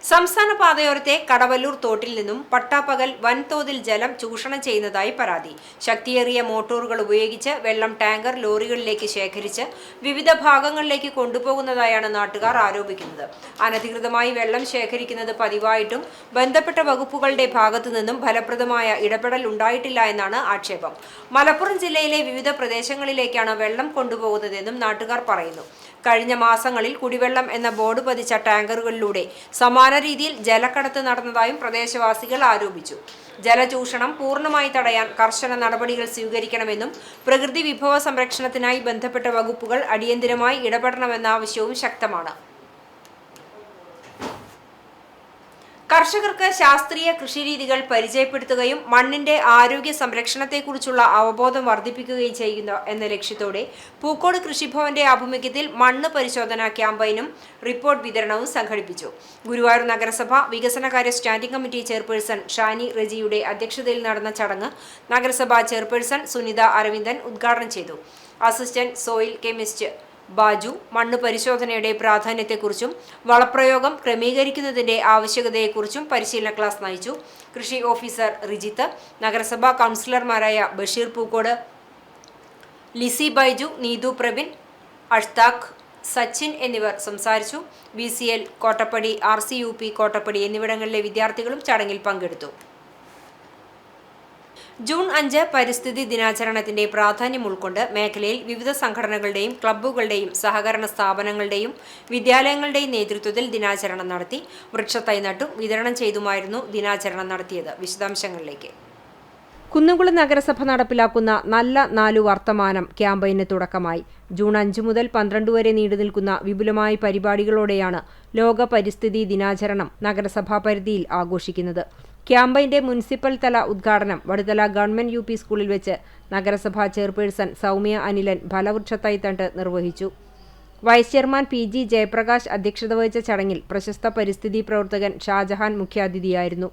സംസ്ഥാന പാതയോരത്തെ കടവല്ലൂർ തോട്ടിൽ നിന്നും പട്ടാപ്പകൽ വൻതോതിൽ ജലം ചൂഷണം ചെയ്യുന്നതായി പരാതി. ശക്തിയേറിയ മോട്ടോറുകൾ ഉപയോഗിച്ച് വെള്ളം ടാങ്കർ ലോറികളിലേക്ക് ശേഖരിച്ച് വിവിധ ഭാഗങ്ങളിലേക്ക് കൊണ്ടുപോകുന്നതായാണ് നാട്ടുകാർ ആരോപിക്കുന്നത്. അനധികൃതമായി വെള്ളം ശേഖരിക്കുന്നത് പതിവായിട്ടും ബന്ധപ്പെട്ട വകുപ്പുകളുടെ ഭാഗത്തു നിന്നും ഫലപ്രദമായ ഇടപെടൽ ഉണ്ടായിട്ടില്ല എന്നാണ് ആക്ഷേപം. മലപ്പുറം ജില്ലയിലെ വിവിധ പ്രദേശങ്ങളിലേക്കാണ് വെള്ളം കൊണ്ടുപോകുന്നതെന്നും നാട്ടുകാർ പറയുന്നു. കഴിഞ്ഞ മാസങ്ങളിൽ കുടിവെള്ളം എന്ന ബോർഡ് പതിച്ച ടാങ്കറുകളിലൂടെ സമാന രീതിയിൽ ജലക്കടത്ത് നടന്നതായും പ്രദേശവാസികൾ ആരോപിച്ചു. ജലചൂഷണം പൂർണ്ണമായി തടയാൻ കർശന നടപടികൾ സ്വീകരിക്കണമെന്നും പ്രകൃതി വിഭവ സംരക്ഷണത്തിനായി ബന്ധപ്പെട്ട വകുപ്പുകൾ അടിയന്തരമായി ഇടപെടണമെന്ന ആവശ്യവും ശക്തമാണ്. കർഷകർക്ക് ശാസ്ത്രീയ കൃഷിരീതികൾ പരിചയപ്പെടുത്തുകയും മണ്ണിന്റെ ആരോഗ്യ സംരക്ഷണത്തെക്കുറിച്ചുള്ള അവബോധം വർദ്ധിപ്പിക്കുകയും ചെയ്യുന്ന എന്ന ലക്ഷ്യത്തോടെ പൂക്കോട് കൃഷിഭവന്റെ ആഭിമുഖ്യത്തിൽ മണ്ണ് പരിശോധനാ ക്യാമ്പയിനും റിപ്പോർട്ട് വിതരണവും സംഘടിപ്പിച്ചു. ഗുരുവായൂർ നഗരസഭ വികസനകാര്യ സ്റ്റാൻഡിംഗ് കമ്മിറ്റി ചെയർപേഴ്സൺ ഷാനി റജിയുടെ അധ്യക്ഷതയിൽ നടന്ന ചടങ്ങ് നഗരസഭാ ചെയർപേഴ്സൺ സുനിത അരവിന്ദൻ ഉദ്ഘാടനം ചെയ്തു. അസിസ്റ്റന്റ് സോയിൽ കെമിസ്റ്റ് ബാജു മണ്ണ് പരിശോധനയുടെ പ്രാധാന്യത്തെക്കുറിച്ചും വളപ്രയോഗം ക്രമീകരിക്കുന്നതിന്റെ ആവശ്യകതയെക്കുറിച്ചും പരിശീലന ക്ലാസ് നയിച്ചു. കൃഷി ഓഫീസർ റിജിത്ത്, നഗരസഭാ കൗൺസിലർമാരായ ബഷീർ പൂക്കോട്, ലിസി ബൈജു, നീതു പ്രബിൻ, അഷ്താഖ്, സച്ചിൻ എന്നിവർ സംസാരിച്ചു. BCL കോട്ടപ്പടി, RCUP കോട്ടപ്പടി എന്നിവിടങ്ങളിലെ വിദ്യാർത്ഥികളും ചടങ്ങിൽ പങ്കെടുത്തു. ജൂൺ 5 പരിസ്ഥിതി ദിനാചരണത്തിന്റെ പ്രാധാന്യം ഉൾക്കൊണ്ട് മേഖലയിൽ വിവിധ സംഘടനകളുടെയും ക്ലബ്ബുകളുടെയും സഹകരണ സ്ഥാപനങ്ങളുടെയും വിദ്യാലയങ്ങളുടെയും നേതൃത്വത്തിൽ ദിനാചരണം നടത്തി. വൃക്ഷത്തൈ നട്ടും വിതരണം ചെയ്തുമായിരുന്നു ദിനാചരണം നടത്തിയത്. വിശദാംശങ്ങളിലേക്ക്. കുന്നംകുളം നഗരസഭ നടപ്പിലാക്കുന്ന നല്ല 4 വർത്തമാനം ക്യാമ്പയിന് തുടക്കമായി. ജൂൺ 5 മുതൽ 12 വരെ നീണ്ടുനിൽക്കുന്ന വിപുലമായ പരിപാടികളോടെയാണ് ലോക പരിസ്ഥിതി ദിനാചരണം നഗരസഭാ പരിധിയിൽ ആഘോഷിക്കുന്നത്. ക്യാമ്പയിന്റെ മുനിസിപ്പൽ തല ഉദ്ഘാടനം വടുതല ഗവൺമെന്റ് UP സ്കൂളിൽ വെച്ച് നഗരസഭാ ചെയർപേഴ്സൺ സൗമ്യ അനിലൻ ഫലവൃക്ഷത്തൈ നട്ട് നിർവഹിച്ചു. വൈസ് ചെയർമാൻ PG ജയപ്രകാശ് അധ്യക്ഷത വഹിച്ച ചടങ്ങിൽ പ്രശസ്ത പരിസ്ഥിതി പ്രവർത്തകൻ ഷാജഹാൻ മുഖ്യാതിഥിയായിരുന്നു.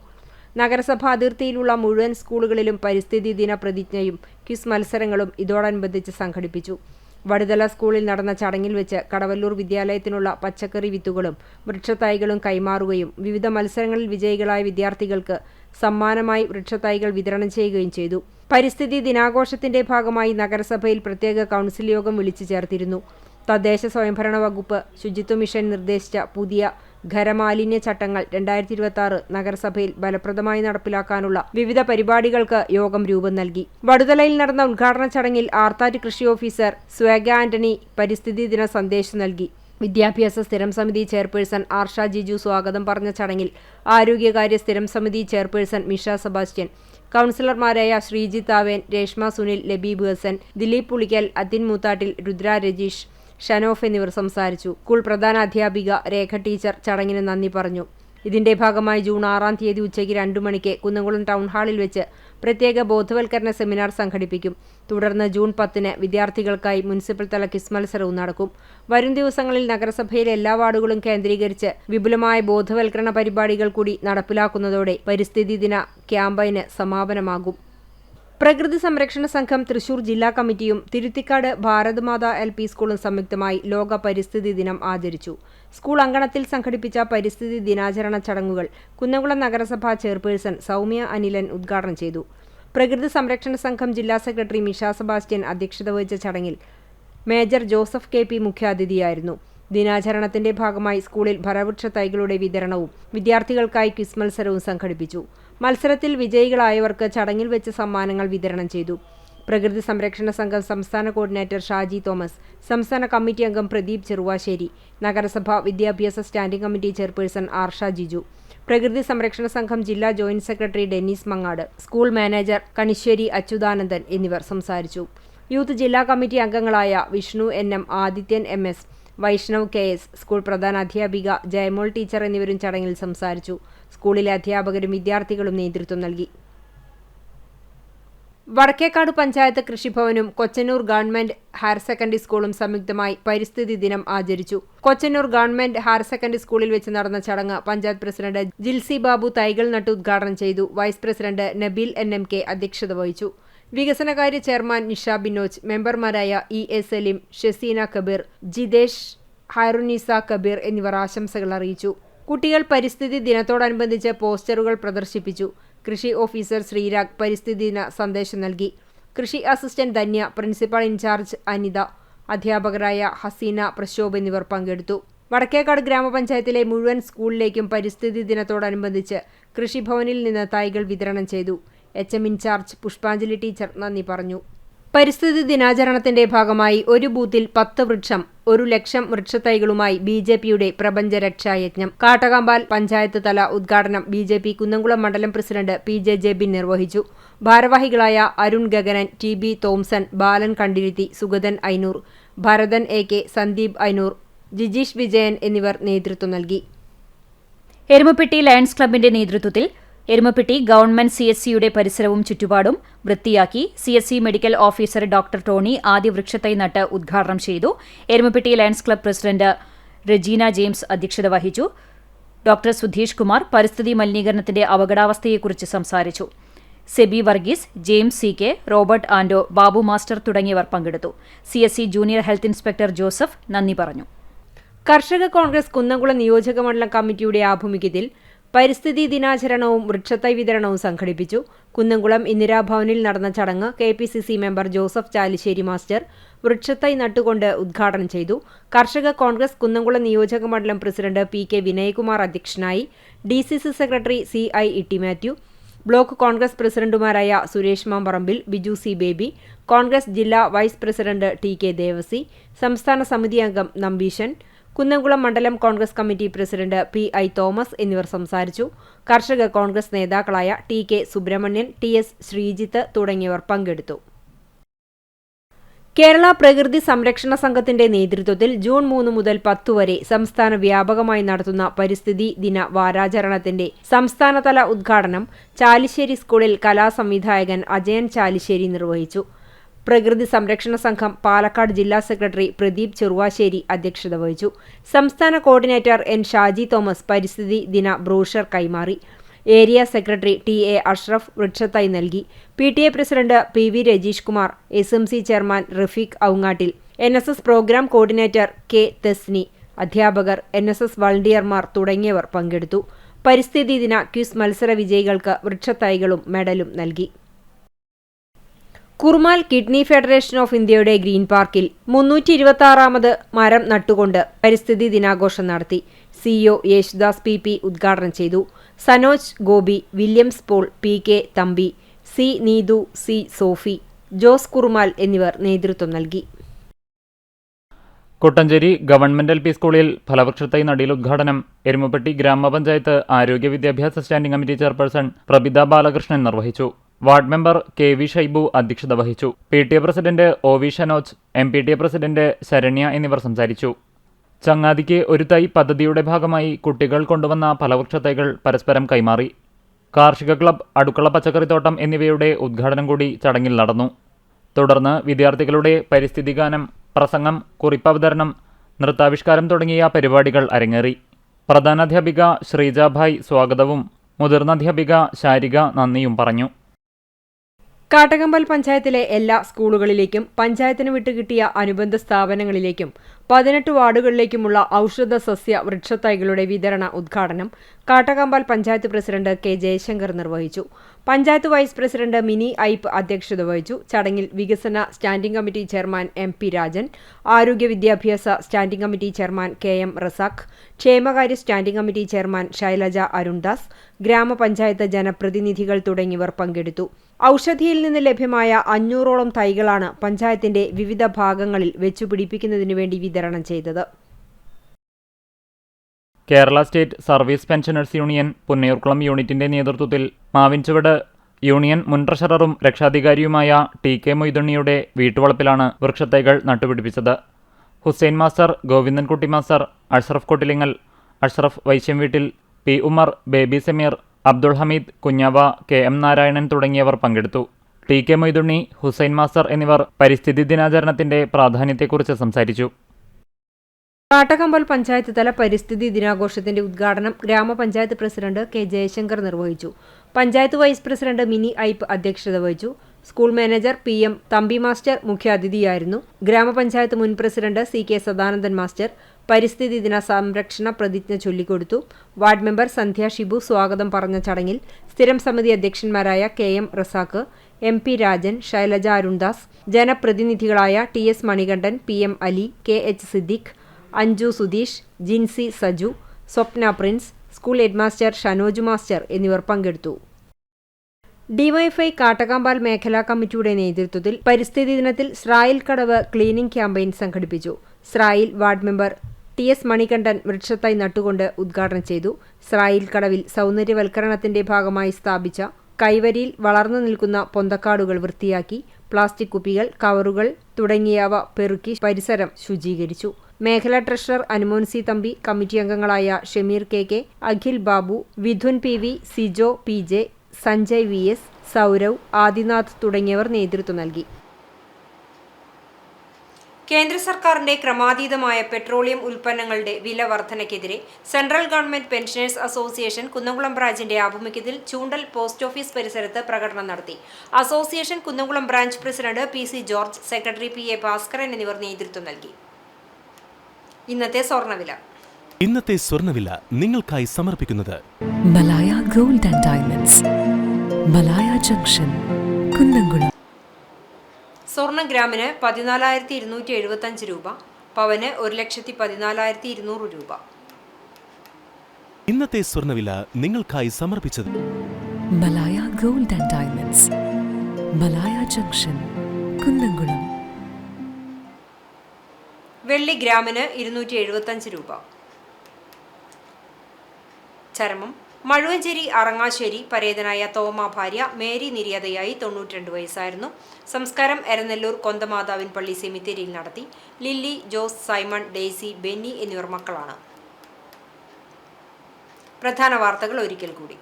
നഗരസഭ അതിർത്തിയിലുള്ള മുഴുവൻ സ്കൂളുകളിലും പരിസ്ഥിതി ദിന പ്രതിജ്ഞയും ക്വിസ് മത്സരങ്ങളും ഇതോടനുബന്ധിച്ച് സംഘടിപ്പിച്ചു. വടുതല സ്കൂളിൽ നടന്ന ചടങ്ങിൽ വെച്ച് കടവല്ലൂർ വിദ്യാലയത്തിനുള്ള പച്ചക്കറി വിത്തുകളും വൃക്ഷത്തൈകളും കൈമാറുകയും വിവിധ മത്സരങ്ങളിൽ വിജയികളായ വിദ്യാർത്ഥികൾക്ക് സമ്മാനമായി വൃക്ഷത്തൈകൾ വിതരണം ചെയ്യുകയും ചെയ്തു. പരിസ്ഥിതി ദിനാഘോഷത്തിന്റെ ഭാഗമായി നഗരസഭയിൽ പ്രത്യേക കൗൺസിൽ യോഗം വിളിച്ചു ചേർത്തിരുന്നു. തദ്ദേശ സ്വയംഭരണ വകുപ്പ് ശുചിത്വ മിഷൻ നിർദ്ദേശിച്ച പുതിയ ഖരമാലിന്യ ചട്ടങ്ങൾ 2026 നഗരസഭയിൽ ഫലപ്രദമായി നടപ്പിലാക്കാനുള്ള വിവിധ പരിപാടികൾക്ക് യോഗം രൂപം നൽകി. വടുതലയിൽ നടന്ന ഉദ്ഘാടന ചടങ്ങിൽ ആർത്താറ്റ് കൃഷി ഓഫീസർ സ്വേഗ ആന്റണി പരിസ്ഥിതി ദിന സന്ദേശം നൽകി. വിദ്യാഭ്യാസ സ്ഥിരം സമിതി ചെയർപേഴ്സൺ ആർഷ ജിജു സ്വാഗതം പറഞ്ഞ ചടങ്ങിൽ ആരോഗ്യകാര്യ സ്ഥിരം സമിതി ചെയർപേഴ്സൺ മിഷ സെബാസ്റ്റ്യൻ, കൗൺസിലർമാരായ ശ്രീജിത്ത് ആവേൻ, രേഷ്മ സുനിൽ, ലബീബ് ഹസൻ, ദിലീപ് പുളിക്കൽ, അതിൻ മൂത്താട്ടിൽ, രുദ്ര രജീഷ്, ഷനോഫ് എന്നിവർ സംസാരിച്ചു. സ്കൂൾ പ്രധാന അധ്യാപിക രേഖ ടീച്ചർ ചടങ്ങിന് നന്ദി പറഞ്ഞു. ഇതിന്റെ ഭാഗമായി ജൂൺ 6 തീയതി ഉച്ചയ്ക്ക് 2 മണിക്ക് കുന്നംകുളം ടൗൺ ഹാളിൽ വെച്ച് പ്രത്യേക ബോധവൽക്കരണ സെമിനാർ സംഘടിപ്പിക്കും. തുടർന്ന് ജൂൺ 10 വിദ്യാർത്ഥികൾക്കായി മുനിസിപ്പൽ തല ക്വിസ് മത്സരവും നടക്കും. വരും ദിവസങ്ങളിൽ നഗരസഭയിലെ എല്ലാ വാർഡുകളും കേന്ദ്രീകരിച്ച് വിപുലമായ ബോധവൽക്കരണ പരിപാടികൾ കൂടി നടപ്പിലാക്കുന്നതോടെ പരിസ്ഥിതി ദിന ക്യാമ്പയിന് സമാപനമാകും. പ്രകൃതി സംരക്ഷണ സംഘം തൃശൂർ ജില്ലാ കമ്മിറ്റിയും തിരുത്തിക്കാട് ഭാരതമാതാ LP സ്കൂളും സംയുക്തമായി ലോക പരിസ്ഥിതി ദിനം ആചരിച്ചു. സ്കൂൾ അങ്കണത്തിൽ സംഘടിപ്പിച്ച പരിസ്ഥിതി ദിനാചരണ ചടങ്ങുകൾ കുന്നംകുളം നഗരസഭാ ചെയർപേഴ്സൺ സൗമ്യ അനിലൻ ഉദ്ഘാടനം ചെയ്തു. പ്രകൃതി സംരക്ഷണ സംഘം ജില്ലാ സെക്രട്ടറി മിഷ സെബാസ്റ്റ്യൻ അധ്യക്ഷത വഹിച്ച ചടങ്ങിൽ മേജർ ജോസഫ് KP മുഖ്യാതിഥിയായിരുന്നു. ദിനാചരണത്തിന്റെ ഭാഗമായി സ്കൂളിൽ ഫലവൃക്ഷ തൈകളുടെ വിതരണവും വിദ്യാർത്ഥികൾക്കായി ക്വിസ് മത്സരവും സംഘടിപ്പിച്ചു. മത്സരത്തിൽ വിജയികളായവർക്ക് ചടങ്ങിൽ വെച്ച് സമ്മാനങ്ങൾ വിതരണം ചെയ്തു. പ്രകൃതി സംരക്ഷണ സംഘം സംസ്ഥാന കോർഡിനേറ്റർ ഷാജി തോമസ്, സംസ്ഥാന കമ്മിറ്റി അംഗം പ്രദീപ് ചെറുവാശ്ശേരി, നഗരസഭ വിദ്യാഭ്യാസ standing committee chairperson Arsha Jiju, പ്രകൃതി സംരക്ഷണ സംഘം ജില്ലാ joint secretary Dennis Mangad, school manager Kanisseri Achuthanandan എന്നിവർ സംസാരിച്ചു. യൂത്ത് ജില്ലാ കമ്മിറ്റി അംഗങ്ങളായ Vishnu NM, Adithyan MS, Vaishnav KS, school പ്രധാന അധ്യാപിക ജയമോൾ ടീച്ചർ എന്നിവരും ചടങ്ങിൽ സംസാരിച്ചു. സ്കൂളിലെ അധ്യാപകരും വിദ്യാർത്ഥികളും നേതൃത്വം നൽകി. വടക്കേക്കാട് പഞ്ചായത്ത് കൃഷിഭവനും കൊച്ചന്നൂർ ഗവൺമെന്റ് ഹയർ സെക്കൻഡറി സ്കൂളും സംയുക്തമായി പരിസ്ഥിതി ദിനം ആചരിച്ചു. കൊച്ചന്നൂർ ഗവൺമെന്റ് ഹയർ സെക്കൻഡറി സ്കൂളിൽ വെച്ച് നടന്ന ചടങ്ങ് പഞ്ചായത്ത് പ്രസിഡന്റ് ജിൽസി ബാബു തൈകൾ നട്ട് ഉദ്ഘാടനം ചെയ്തു. വൈസ് പ്രസിഡന്റ് നബീൽ NMK അധ്യക്ഷത വഹിച്ചു. വികസനകാര്യ ചെയർമാൻ നിഷ ബിനോജ്, മെമ്പർമാരായ EA സലീം, ഷെസീന കബീർ, ജിതേഷ്, ഹൈറുനിസ കബീർ എന്നിവർ ആശംസകൾ അറിയിച്ചു. കുട്ടികൾ പരിസ്ഥിതി ദിനത്തോടനുബന്ധിച്ച് പോസ്റ്ററുകൾ പ്രദർശിപ്പിച്ചു. കൃഷി ഓഫീസർ ശ്രീരാഗ് പരിസ്ഥിതി ദിന സന്ദേശം നൽകി. കൃഷി assistant Dhanya, principal incharge Anitha, അധ്യാപകരായ ഹസീന, പ്രശോഭ് എന്നിവർ പങ്കെടുത്തു. വടക്കേക്കാട് ഗ്രാമപഞ്ചായത്തിലെ മുഴുവൻ സ്കൂളിലേക്കും പരിസ്ഥിതി ദിനത്തോടനുബന്ധിച്ച് കൃഷിഭവനിൽ നിന്ന് തൈകൾ വിതരണം ചെയ്തു. HM ഇൻചാർജ് പുഷ്പാഞ്ജലി ടീച്ചർ നന്ദി പറഞ്ഞു. പരിസ്ഥിതി ദിനാചരണത്തിന്റെ ഭാഗമായി ഒരു ബൂത്തിൽ 10 വൃക്ഷം 1,00,000 വൃക്ഷത്തൈകളുമായി BJPയുടെ പ്രപഞ്ച രക്ഷായജ്ഞം. കാട്ടകമ്പാൽ പഞ്ചായത്ത് തല ഉദ്ഘാടനം BJP കുന്നംകുളം മണ്ഡലം പ്രസിഡന്റ് PJ ജെബിൻ നിർവഹിച്ചു. ഭാരവാഹികളായ അരുൺ ഗഗനൻ, TB തോംസൺ, ബാലൻ കണ്ടിരുത്തി, സുഗതൻ ഐനൂർ, ഭരതൻ AK, സന്ദീപ് ഐനൂർ, ജിജീഷ് വിജയൻ എന്നിവർ നേതൃത്വം നൽകി. എരുമപ്പെട്ടി ലയൺസ് ക്ലബിന്റെ നേതൃത്വത്തിൽ എരുമപ്പെട്ടി ഗവൺമെന്റ് CSCയുടെ പരിസരവും ചുറ്റുപാടും വൃത്തിയാക്കി. CSC medical officer doctor Tony ആദ്യ വൃക്ഷത്തൈ നട്ട് ഉദ്ഘാടനം ചെയ്തു. Erumapetty lions club president Regina James അധ്യക്ഷത വഹിച്ചു. ഡോക്ടർ സുധീഷ് കുമാർ പരിസ്ഥിതി മലിനീകരണത്തിന്റെ അപകടാവസ്ഥയെക്കുറിച്ച് സംസാരിച്ചു. Seby Varghese, James CK, Robert Ando, Babu master തുടങ്ങിയവർ പങ്കെടുത്തു. CSC junior health inspector Joseph നന്ദി പറഞ്ഞു. കർഷക കോൺഗ്രസ് കുന്നംകുളം നിയോജക മണ്ഡലം കമ്മിറ്റിയുടെ ആഭിമുഖ്യത്തിൽ പരിസ്ഥിതി ദിനാചരണവും വൃക്ഷത്തൈ വിതരണവും സംഘടിപ്പിച്ചു. കുന്നംകുളം ഇന്ദിരാഭവനിൽ നടന്ന ചടങ്ങ് KPCC member Joseph Chalissery master വൃക്ഷത്തൈ നട്ടുകൊണ്ട് ഉദ്ഘാടനം ചെയ്തു. കർഷക കോൺഗ്രസ് കുന്നംകുളം നിയോജക മണ്ഡലം പ്രസിഡന്റ് PK വിനയകുമാർ അധ്യക്ഷനായി. DCC secretary CI Itty Mathew, block Congress പ്രസിഡന്റുമാരായ സുരേഷ് മാമ്പറമ്പിൽ, ബിജു C ബേബി, കോൺഗ്രസ് ജില്ലാ വൈസ് പ്രസിഡന്റ് TK ദേവസി, സംസ്ഥാന സമിതി അംഗം നമ്പീശൻ, കുന്നംകുളം മണ്ഡലം Congress committee president PI Thomas എന്നിവർ സംസാരിച്ചു. കർഷക കോൺഗ്രസ് നേതാക്കളായ TK സുബ്രഹ്മണ്യൻ, TS ശ്രീജിത്ത് തുടങ്ങിയവർ പങ്കെടുത്തു. കേരള പ്രകൃതി സംരക്ഷണ സംഘത്തിന്റെ നേതൃത്വത്തിൽ ജൂൺ 3 മുതൽ 10 വരെ സംസ്ഥാന വ്യാപകമായി നടത്തുന്ന പരിസ്ഥിതി ദിന വാരാചരണത്തിന്റെ സംസ്ഥാനതല ഉദ്ഘാടനം ചാലിശ്ശേരി സ്കൂളിൽ കലാസംവിധായകൻ അജയൻ ചാലിശ്ശേരി നിർവഹിച്ചു. പ്രകൃതി സംരക്ഷണ സംഘം പാലക്കാട് ജില്ലാ സെക്രട്ടറി പ്രദീപ് ചെറുവാശ്ശേരി അധ്യക്ഷത വഹിച്ചു. സംസ്ഥാന കോർഡിനേറ്റർ N ഷാജി തോമസ് പരിസ്ഥിതി ദിന ബ്രോഷർ കൈമാറി. ഏരിയ സെക്രട്ടറി TA അഷ്റഫ് വൃക്ഷത്തൈ നൽകി. PTA president PV Rajeesh Kumar, SMC chairman Rafeeq Aungattil, NSS programme coordinator K Thesni, അധ്യാപകർ, NSS വളണ്ടിയർമാർ തുടങ്ങിയവർ പങ്കെടുത്തു. പരിസ്ഥിതി ദിന ക്വിസ് മത്സര വിജയികൾക്ക് വൃക്ഷത്തൈകളും മെഡലും നൽകി. കുർമാൽ കിഡ്നി ഫെഡറേഷൻ ഓഫ് ഇന്ത്യയുടെ ഗ്രീൻ പാർക്കിൽ 326ാമത് മരം നട്ടുകൊണ്ട് പരിസ്ഥിതി ദിനാഘോഷം നടത്തി. CEO യേശുദാസ് PP ഉദ്ഘാടനം ചെയ്തു. Sanoj Gopi, Williams Paul, PK Thampi, C Neethu, C Sophie, Jose Kurmal എന്നിവർ നേതൃത്വം നൽകി. കുട്ടഞ്ചേരി ഗവൺമെന്റ് LP സ്കൂളിൽ ഫലവൃക്ഷത്തൈ നടീൽ ഉദ്ഘാടനം എരുമപ്പെട്ടി ഗ്രാമപഞ്ചായത്ത് ആരോഗ്യ വിദ്യാഭ്യാസ standing committee chairperson Prabitha Balakrishnan നിർവഹിച്ചു. വാർഡ് മെമ്പർ KV ഷൈബു അധ്യക്ഷത വഹിച്ചു. PTA president OV Shanoj, MPTA president Saranya എന്നിവർ സംസാരിച്ചു. ചങ്ങാതിക്ക് ഒരു തൈ പദ്ധതിയുടെ ഭാഗമായി കുട്ടികൾ കൊണ്ടുവന്ന ഫലവൃക്ഷത്തൈകൾ പരസ്പരം കൈമാറി. കാർഷിക ക്ലബ്, അടുക്കള പച്ചക്കറിത്തോട്ടം എന്നിവയുടെ ഉദ്ഘാടനം കൂടി ചടങ്ങിൽ നടന്നു. തുടർന്ന് വിദ്യാർത്ഥികളുടെ പരിസ്ഥിതി ഗാനം, പ്രസംഗം, കുറിപ്പവതരണം, നൃത്താവിഷ്കാരം തുടങ്ങിയ പരിപാടികൾ അരങ്ങേറി. പ്രധാനാധ്യാപിക ശ്രീജാഭായ് സ്വാഗതവും മുതിർന്ന അധ്യാപിക ശാരിക നന്ദിയും പറഞ്ഞു. കാട്ടകമ്പൽ പഞ്ചായത്തിലെ എല്ലാ സ്കൂളുകളിലേക്കും പഞ്ചായത്തിന് വിട്ടുകിട്ടിയ അനുബന്ധ സ്ഥാപനങ്ങളിലേക്കും 18 വാർഡുകളിലേക്കുമുള്ള ഔഷധ സസ്യ വൃക്ഷത്തൈകളുടെ വിതരണ ഉദ്ഘാടനം കാട്ടകമ്പൽ പഞ്ചായത്ത് പ്രസിഡന്റ് K ജയശങ്കർ നിർവഹിച്ചു. പഞ്ചായത്ത് വൈസ് പ്രസിഡന്റ് മിനി ഐപ്പ് അധ്യക്ഷത വഹിച്ചു. ചടങ്ങിൽ വികസന standing committee chairman MP Rajan, ആരോഗ്യ വിദ്യാഭ്യാസ standing committee chairman KM Razak, ക്ഷേമകാര്യ standing committee chairman Shailaja Arundas, ഗ്രാമപഞ്ചായത്ത് ജനപ്രതിനിധികൾ തുടങ്ങിയവർ പങ്കെടുത്തു. ഔഷധിയിൽ നിന്ന് ലഭ്യമായ 500ഓളം തൈകളാണ് പഞ്ചായത്തിന്റെ വിവിധ ഭാഗങ്ങളിൽ വെച്ചുപിടിപ്പിക്കുന്നതിനു വേണ്ടി വിതരണം ചെയ്തത്. Kerala state service pensioners union Punnayurkulam യൂണിറ്റിന്റെ നേതൃത്വത്തിൽ മാവിൻചുവട് യൂണിയൻ മുൻ ട്രഷററും രക്ഷാധികാരിയുമായ TK മൊയ്തുണ്ണിയുടെ വീട്ടുവളപ്പിലാണ് വൃക്ഷത്തൈകൾ നട്ടുപിടിപ്പിച്ചത്. ഹുസൈൻ മാസ്റ്റർ, ഗോവിന്ദൻകുട്ടി മാസ്റ്റർ, അഷ്റഫ് കൊട്ടിലിങ്ങൽ, അഷ്റഫ് വൈശ്യം വീട്ടിൽ, P Umar, Baby Sameer, Abdul Hameed, Kunjava, KM Narayanan തുടങ്ങിയവർ പങ്കെടുത്തു. TK മൊയ്തുണ്ണി, ഹുസൈൻ മാസ്റ്റർ എന്നിവർ പരിസ്ഥിതി ദിനാചരണത്തിന്റെ പ്രാധാന്യത്തെക്കുറിച്ച് സംസാരിച്ചു. കാട്ടകമ്പൽ പഞ്ചായത്ത് തല പരിസ്ഥിതി ദിനാഘോഷത്തിന്റെ ഉദ്ഘാടനം ഗ്രാമപഞ്ചായത്ത് പ്രസിഡന്റ് K ജയശങ്കർ നിർവഹിച്ചു. പഞ്ചായത്ത് വൈസ് പ്രസിഡന്റ് മിനി ഐപ്പ് അധ്യക്ഷത വഹിച്ചു. School manager PM Thampi master മുഖ്യാതിഥിയായിരുന്നു. ഗ്രാമപഞ്ചായത്ത് മുൻ പ്രസിഡന്റ് CK സദാനന്ദൻ മാസ്റ്റർ, പരിസ്ഥിതി ദിന സംരക്ഷണ പ്രതിജ്ഞ ചൊല്ലിക്കൊടുത്തു. വാർഡ് മെമ്പർ സന്ധ്യ ഷിബു സ്വാഗതം പറഞ്ഞ ചടങ്ങിൽ സ്ഥിരം സമിതി അധ്യക്ഷന്മാരായ KM റസാഖ്, MP രാജൻ, ശൈലജ അരുൺദാസ്, ജനപ്രതിനിധികളായ TS Manikandan, PM Ali, KH Siddique, Anju Sudheesh, Jincy Saju, Swapna Prince, school headmaster Shanoj master എന്നിവർ പങ്കെടുത്തു. ഡിവൈഎഫ്ഐ കാട്ടകാമ്പാൽ മേഖലാ കമ്മിറ്റിയുടെ നേതൃത്വത്തിൽ പരിസ്ഥിതി ദിനത്തിൽ സ്രായിൽ കടവ് ക്ലീനിംഗ് ക്യാമ്പയിൻ സംഘടിപ്പിച്ചു. സ്രായിൽ വാർഡ് മെമ്പർ TS മണികണ്ഠൻ വൃക്ഷത്തൈ നട്ടുകൊണ്ട് ഉദ്ഘാടനം ചെയ്തു. സ്രായിൽ കടവിൽ സൗന്ദര്യവൽക്കരണത്തിന്റെ ഭാഗമായി സ്ഥാപിച്ച കൈവരിയിൽ വളർന്നു നിൽക്കുന്ന പൊന്തക്കാടുകൾ വൃത്തിയാക്കി. പ്ലാസ്റ്റിക് കുപ്പികൾ, കവറുകൾ തുടങ്ങിയവ പെറുക്കി പരിസരം ശുചീകരിച്ചു. മേഖലാ treasurer Anumon C Thampi, committee അംഗങ്ങളായ Shameer KK, Akhil Babu, Vidhun PV, Sijo PJ, Sanjay VS, Sourav, Adinath തുടങ്ങിയവർ നേതൃത്വം നൽകി. കേന്ദ്ര സർക്കാരിന്റെ ക്രമാതീതമായ പെട്രോളിയം ഉൽപ്പന്നങ്ങളുടെ വില വർധനയ്ക്കെതിരെ central government pensioners association Kunnamkulam ബ്രാഞ്ചിന്റെ ആഭിമുഖ്യത്തിൽ ചൂണ്ടൽ പോസ്റ്റ് ഓഫീസ് പരിസരത്ത് പ്രകടനം നടത്തി. Association Kunnamkulam branch president PC George, secretary PA Bhaskaran എന്നിവർ നേതൃത്വം നൽകി. ഇന്നത്തെ സ്വർണ്ണവില നിങ്ങൾക്കായി സമർപ്പിക്കുന്നത് Malaya gold and diamonds, Malaya junction, Kunnamkulam. സ്വർണ്ണ ഗ്രാമിന് 14,275 രൂപ, പവന് 1,14,200 രൂപ. ഇന്നത്തെ സ്വർണ്ണവില നിങ്ങൾക്കായി സമർപ്പിച്ചത് Malaya gold and diamonds, Malaya junction, Kunnamkulam. വെള്ളി ഗ്രാമിന് 275 രൂപ. ചരമം മഴുവഞ്ചേരി അറങ്ങാശ്ശേരി പരേതനായ തോമ ഭാര്യ മേരി നിര്യാതയായി 92 വയസ്സായിരുന്നു. സംസ്കാരം എരനെല്ലൂർ കൊന്തമാതാവിൻ പള്ളി സെമിത്തേരിയിൽ നടത്തി. Lily, Jose, Simon, Daisy, Benny എന്നിവർ മക്കളാണ്. പ്രധാന വാർത്തകൾ ഒരിക്കൽ കൂടി.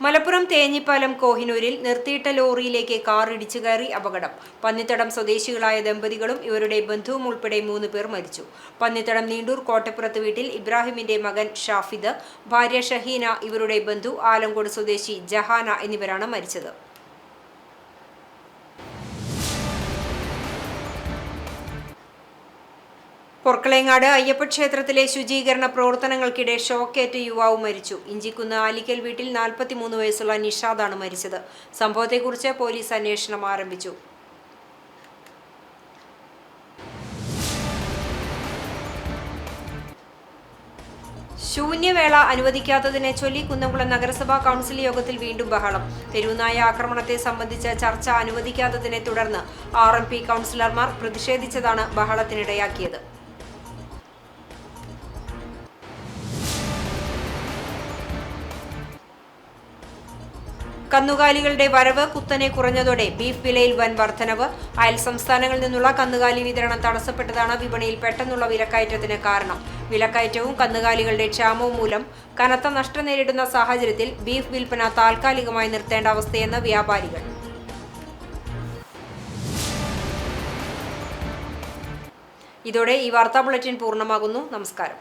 മലപ്പുറം തേഞ്ഞിപ്പാലം കോഹിനൂരിൽ നിർത്തിയിട്ട ലോറിയിലേക്ക് കാർ ഇടിച്ചു കയറി അപകടം. പന്നിത്തടം സ്വദേശികളായ ദമ്പതികളും ഇവരുടെ ബന്ധുവും ഉൾപ്പെടെ 3 പേർ മരിച്ചു. പന്നിത്തടം നീണ്ടൂർ കോട്ടപ്പുറത്ത് വീട്ടിൽ ഇബ്രാഹിമിന്റെ മകൻ ഷാഫിദ്, ഭാര്യ ഷഹീന, ഇവരുടെ ബന്ധു ആലങ്കോട് സ്വദേശി ജഹാന എന്നിവരാണ് മരിച്ചത്. പൊർക്കളേങ്ങാട് അയ്യപ്പക്ഷേത്രത്തിലെ ശുചീകരണ പ്രവർത്തനങ്ങൾക്കിടെ ഷോക്കേറ്റ് യുവാവ് മരിച്ചു. ഇഞ്ചിക്കുന്ന് ആലിക്കൽ വീട്ടിൽ 43 വയസ്സുള്ള നിഷാദാണ് മരിച്ചത്. സംഭവത്തെക്കുറിച്ച് പോലീസ് അന്വേഷണം ആരംഭിച്ചു. ശൂന്യവേള അനുവദിക്കാത്തതിനെ ചൊല്ലി കുന്നംകുളം നഗരസഭാ കൗൺസിൽ യോഗത്തിൽ വീണ്ടും ബഹളം. തെരുവുനായ ആക്രമണത്തെ സംബന്ധിച്ച ചർച്ച അനുവദിക്കാത്തതിനെ തുടർന്ന് RMP കൗൺസിലർമാർ പ്രതിഷേധിച്ചതാണ് ബഹളത്തിനിടയാക്കിയത്. കന്നുകാലികളുടെ വരവ് കുത്തനെ കുറഞ്ഞതോടെ ബീഫ് വിലയിൽ വൻ വർധനവ്. അയൽ സംസ്ഥാനങ്ങളിൽ നിന്നുള്ള കന്നുകാലി വിതരണം തടസ്സപ്പെട്ടതാണ് വിപണിയിൽ പെട്ടെന്നുള്ള വിലക്കയറ്റത്തിന് കാരണം. വിലക്കയറ്റവും കന്നുകാലികളുടെ ക്ഷാമവും മൂലം കനത്ത നഷ്ടം നേരിടുന്ന സാഹചര്യത്തിൽ ബീഫ് വിൽപ്പന താൽക്കാലികമായി നിർത്തേണ്ട അവസ്ഥയെന്ന് വ്യാപാരികൾ. ഇതോടെ ഈ വാർത്താ ബുള്ളറ്റിൻ പൂർണ്ണമാകുന്നു. നമസ്കാരം.